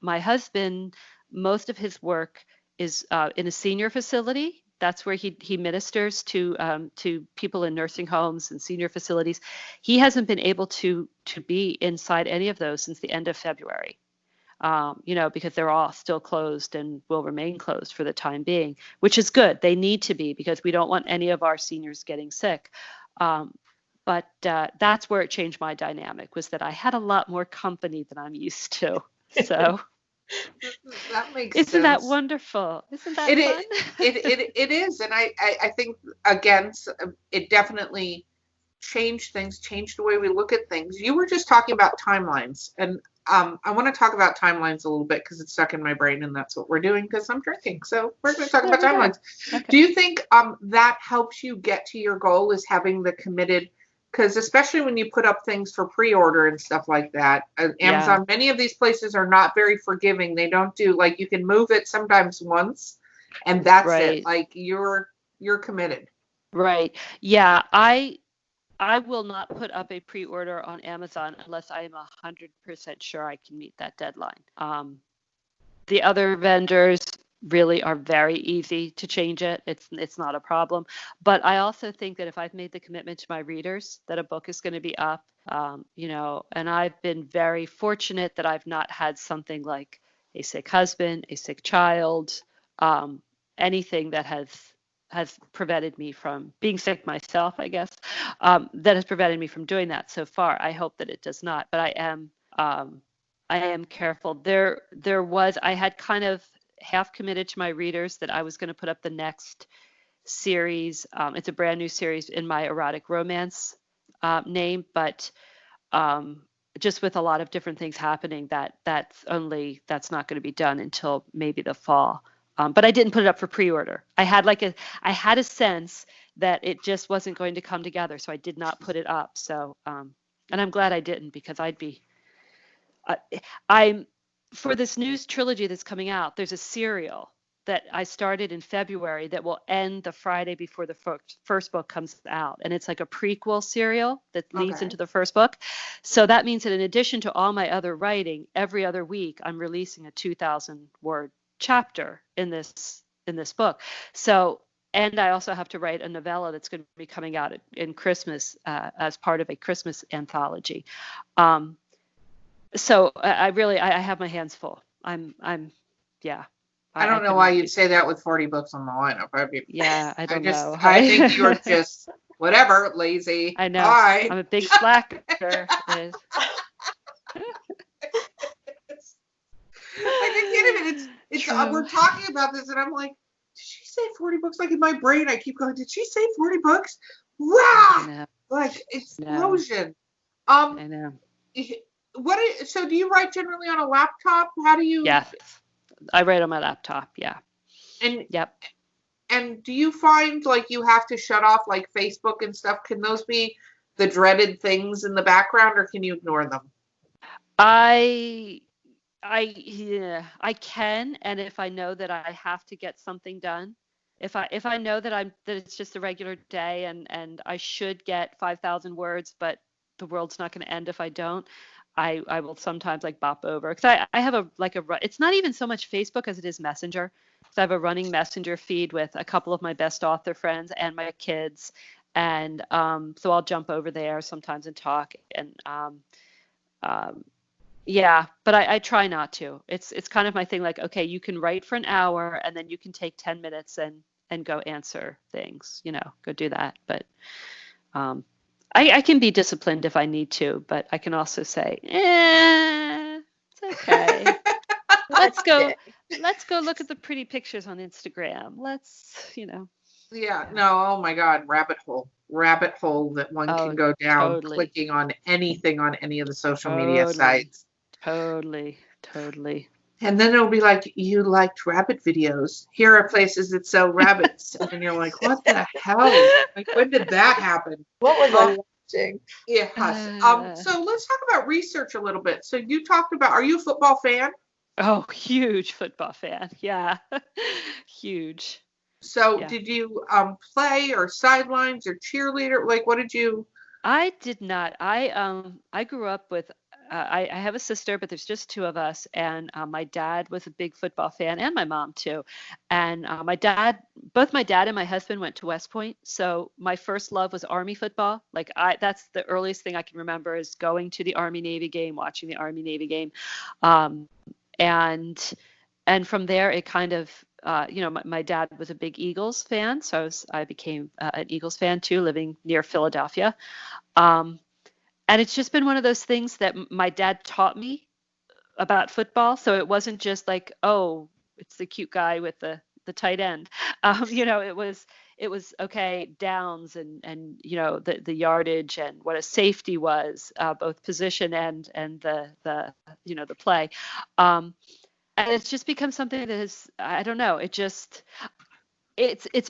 C: My husband, most of his work is in a senior facility. That's where he ministers to people in nursing homes and senior facilities. He hasn't been able to be inside any of those since the end of February, because they're all still closed and will remain closed for the time being, which is good. They need to be because we don't want any of our seniors getting sick. But that's where it changed my dynamic, was that I had a lot more company than I'm used to. So
A: that makes
C: isn't
A: sense.
C: that wonderful? Isn't that fun?
A: It is. And I think, again, it definitely changed the way we look at things. You were just talking about timelines. And I want to talk about timelines a little bit because it's stuck in my brain, and that's what we're doing because I'm drinking. So we're going to talk about timelines. Okay. Do you think that helps you get to your goal, is having the committed? Because especially when you put up things for pre-order and stuff like that, Amazon, many of these places are not very forgiving. They don't do, like, you can move it sometimes once and that's it. Like you're committed. Right.
C: Yeah. I will not put up a pre-order on Amazon unless I am 100% sure I can meet that deadline. The other vendors really are very easy to change it. It's not a problem. But I also think that if I've made the commitment to my readers that a book is going to be up, and I've been very fortunate that I've not had something like a sick husband, a sick child, anything that has prevented me from being sick myself, I guess, that has prevented me from doing that so far. I hope that it does not, but I am careful. I had kind of half committed to my readers that I was going to put up the next series. It's a brand new series in my erotic romance name, but just with a lot of different things happening, that's not going to be done until maybe the fall. But I didn't put it up for pre-order. I had a sense that it just wasn't going to come together, so I did not put it up. So, and I'm glad I didn't, because for this new trilogy that's coming out, there's a serial that I started in February that will end the Friday before the first book comes out. And it's like a prequel serial that leads into the first book. So that means that in addition to all my other writing, every other week I'm releasing a 2,000-word chapter in this book. So, and I also have to write a novella that's going to be coming out in Christmas as part of a Christmas anthology. So I have my hands full. I
A: don't know why you'd say that with 40 books on the lineup.
C: I don't know.
A: I think you're just whatever, lazy.
C: I know.
A: Bye.
C: I'm a big slacker.
A: I can get it. It's we're talking about this, and I'm like, did she say 40 books? Like in my brain, I keep going, did she say 40 books? Wow! Like explosion.
C: I know.
A: So do you write generally on a laptop? How do you?
C: Yes, I write on my laptop. Yeah.
A: And
C: Yep.
A: and do you find like you have to shut off like Facebook and stuff? Can those be the dreaded things in the background, or can you ignore them?
C: I yeah, I can, and if I know that I have to get something done, if I know that it's just a regular day and I should get 5,000 words, but the world's not going to end if I don't, I will sometimes like bop over because I have it's not even so much Facebook as it is Messenger. So I have a running Messenger feed with a couple of my best author friends and my kids, and so I'll jump over there sometimes and talk and um, yeah, but I try not to. It's kind of my thing, like, okay, you can write for an hour and then you can take 10 minutes and go answer things, go do that. But um, I can be disciplined if I need to, but I can also say, it's okay. Let's go, let's go look at the pretty pictures on Instagram.
A: Yeah, no, oh my God, rabbit hole that one
C: Oh,
A: can go down
C: totally,
A: clicking on anything on any of the social media
C: totally,
A: sites.
C: totally.
A: And then it'll be like, you liked rabbit videos. Here are places that sell rabbits. And then you're like, what the hell? Like, when did that happen?
B: What was I watching?
A: Yeah. So let's talk about research a little bit. So you talked about, are you a football fan?
C: Oh, huge football fan. Yeah. Huge.
A: So
C: Yeah.
A: did you play or sidelines or cheerleader? Like, what did you?
C: I did not. I grew up with I have a sister, but there's just two of us, and my dad was a big football fan, and my mom too. And both my dad and my husband went to West Point, so my first love was Army football. Like that's the earliest thing I can remember is going to the Army Navy game, watching the Army Navy game, um, and from there it kind of my dad was a big Eagles fan, so I became an Eagles fan too, living near Philadelphia. Um, and it's just been one of those things that my dad taught me about football. So it wasn't just like, oh, it's the cute guy with the tight end. It was okay, downs and the yardage and what a safety was, both position and the play. And it's just become something that is, I don't know, it's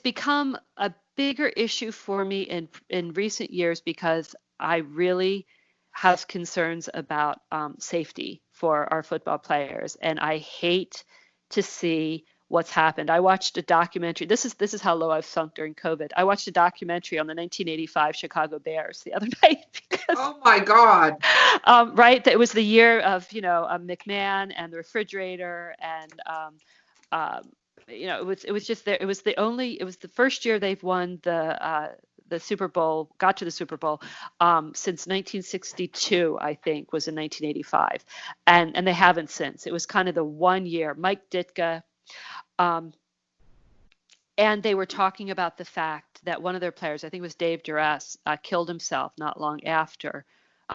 C: become a bigger issue for me in recent years because I really have concerns about safety for our football players, and I hate to see what's happened. I watched a documentary. This is how low I've sunk during COVID. I watched a documentary on the 1985 Chicago Bears the other night because,
A: Oh my God.
C: right, it was the year of McMahon and the refrigerator and it was just there. It was the first year they've won the Super Bowl, got to the Super Bowl since 1962, I think, was in 1985, and they haven't since. It was kind of the one year. Mike Ditka, and they were talking about the fact that one of their players, I think it was Dave Duras, killed himself not long after,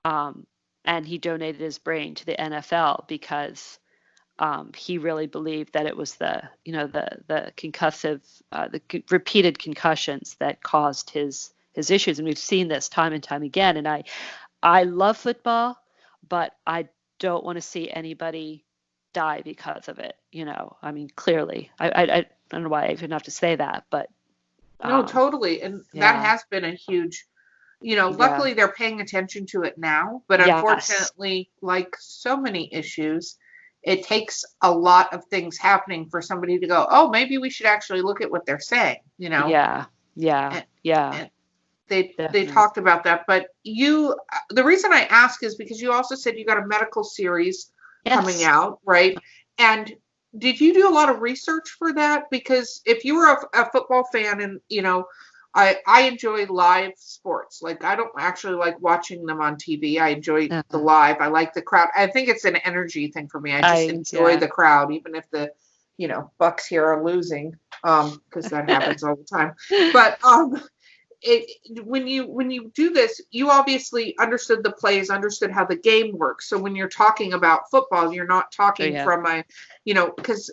C: and he donated his brain to the NFL because he really believed that it was the concussive, repeated concussions that caused his issues. And we've seen this time and time again. And I love football, but I don't want to see anybody die because of it. I mean, clearly, I don't know why I even have to say that, but.
A: No, totally. And that has been a huge, luckily they're paying attention to it now, but unfortunately, like so many issues, it takes a lot of things happening for somebody to go, oh, maybe we should actually look at what they're saying,
C: Yeah.
A: And they talked about that, but the reason I ask is because you also said you got a medical series coming out, right? And did you do a lot of research for that? Because if you were a football fan and, I enjoy live sports. Like, I don't actually like watching them on TV. I enjoy the live. I like the crowd. I think it's an energy thing for me. I just enjoy the crowd, even if the, Bucks here are losing, because that happens all the time. But when you do this, you obviously understood the plays, understood how the game works. So when you're talking about football, you're not talking from because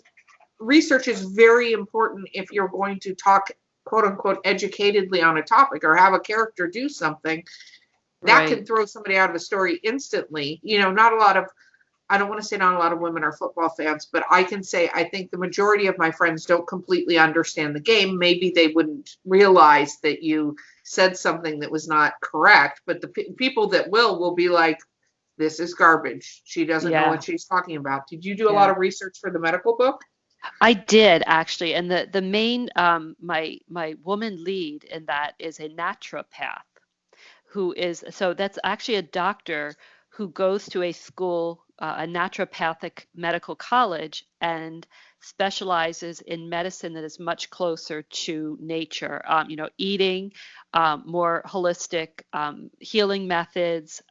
A: research is very important if you're going to talk, quote unquote, educatedly on a topic or have a character do something. That can
C: Right.
A: throw somebody out of a story instantly. Not a lot of, I don't want to say not a lot of women are football fans, but I can say I think the majority of my friends don't completely understand the game. Maybe they wouldn't realize that you said something that was not correct, but the people that will be like, this is garbage. She doesn't know
C: Yeah.
A: what she's talking about. Did you do a lot
C: Yeah.
A: of research for the medical book?
C: I did actually, and the main my woman lead in that is a naturopath who is, so that's actually a doctor who goes to a school, a naturopathic medical college, and specializes in medicine that is much closer to nature, eating, more holistic, healing methods,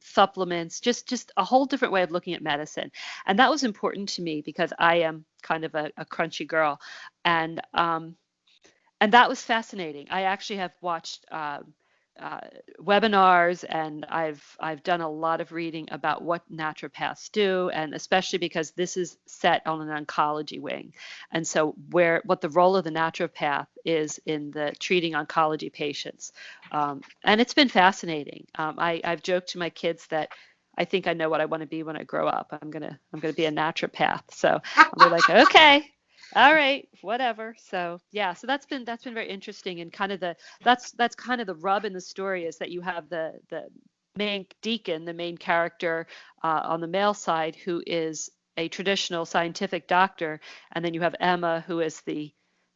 C: supplements, just a whole different way of looking at medicine. And that was important to me because I am kind of a crunchy girl. And and that was fascinating. I actually have watched uh, webinars, and I've done a lot of reading about what naturopaths do, and especially because this is set on an oncology wing, and so what the role of the naturopath is in the treating oncology patients, and it's been fascinating. I've joked to my kids that I think I know what I want to be when I grow up. I'm gonna be a naturopath. So they're like, okay. All right, whatever. So yeah, so that's been very interesting, and kind of that's kind of the rub in the story is that you have the main deacon, the main character on the male side, who is a traditional scientific doctor, and then you have Emma, who is the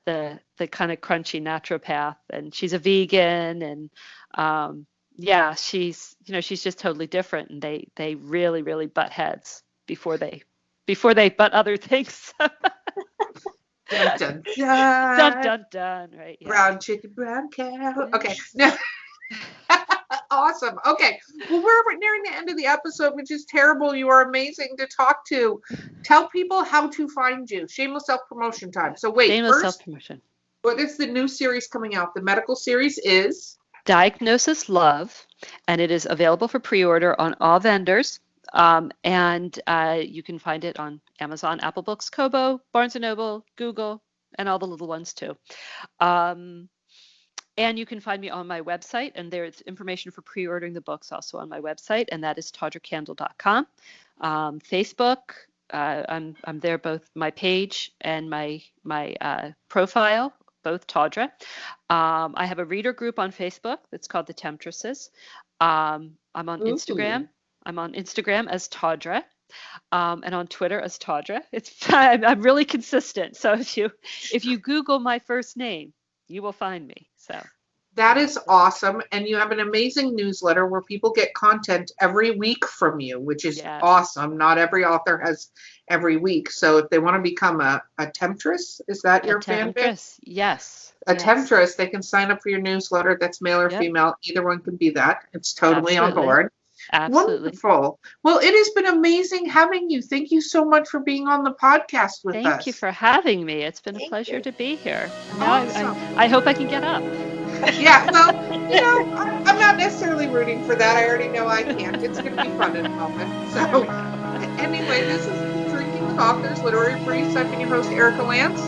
C: kind of crunchy naturopath, and she's a vegan, and yeah, she's just totally different, and they really butt heads before they butt other things.
A: Dun, dun,
C: Dun
A: dun.
C: dun dun, right? Yeah.
A: Brown chicken, brown cow. Okay.
C: Yes.
A: Awesome. Okay. Well, we're nearing the end of the episode, which is terrible. You are amazing to talk to. Tell people how to find you. Shameless self-promotion time. So wait,
C: Shameless
A: first,
C: self-promotion.
A: what is the new series coming out? The medical series is?
C: Diagnosis Love, and it is available for pre-order on all vendors. And you can find it on Amazon, Apple Books, Kobo, Barnes & Noble, Google, and all the little ones too. Um, and you can find me on my website, and there's information for pre-ordering the books also on my website, and that is tawdrakandle.com. Facebook, I'm there, both my page and my profile, both Tawdra. I have a reader group on Facebook that's called The Temptresses. I'm on
A: Ooh.
C: Instagram. I'm on Instagram as Tawdra, and on Twitter as Tawdra. I'm really consistent. So if you Google my first name, you will find me. So
A: That is awesome. And you have an amazing newsletter where people get content every week from you, which is
C: yes.
A: awesome. Not every author has every week. So if they want to become a temptress, is that your fan base?
C: Temptress, yes.
A: A
C: yes.
A: temptress, they can sign up for your newsletter. That's male or
C: Yep.
A: female. Either one can be that. It's totally on
C: Absolutely.
A: board.
C: Absolutely.
A: Wonderful. Well, it has been amazing having you. Thank you so much for being on the podcast with us.
C: Thank you for having me. It's been a
B: Thank
C: pleasure
B: you.
C: to be here. Now
A: Awesome.
C: I hope I can get up.
A: Yeah, well, I'm not necessarily rooting for that. I already know I can't. It's going to be fun in a moment. So, anyway, this is Drinking with Authors Literary Briefs. I've been your host, Erica Lance.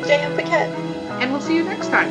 B: J.M. Paquette.
A: And we'll see you next time.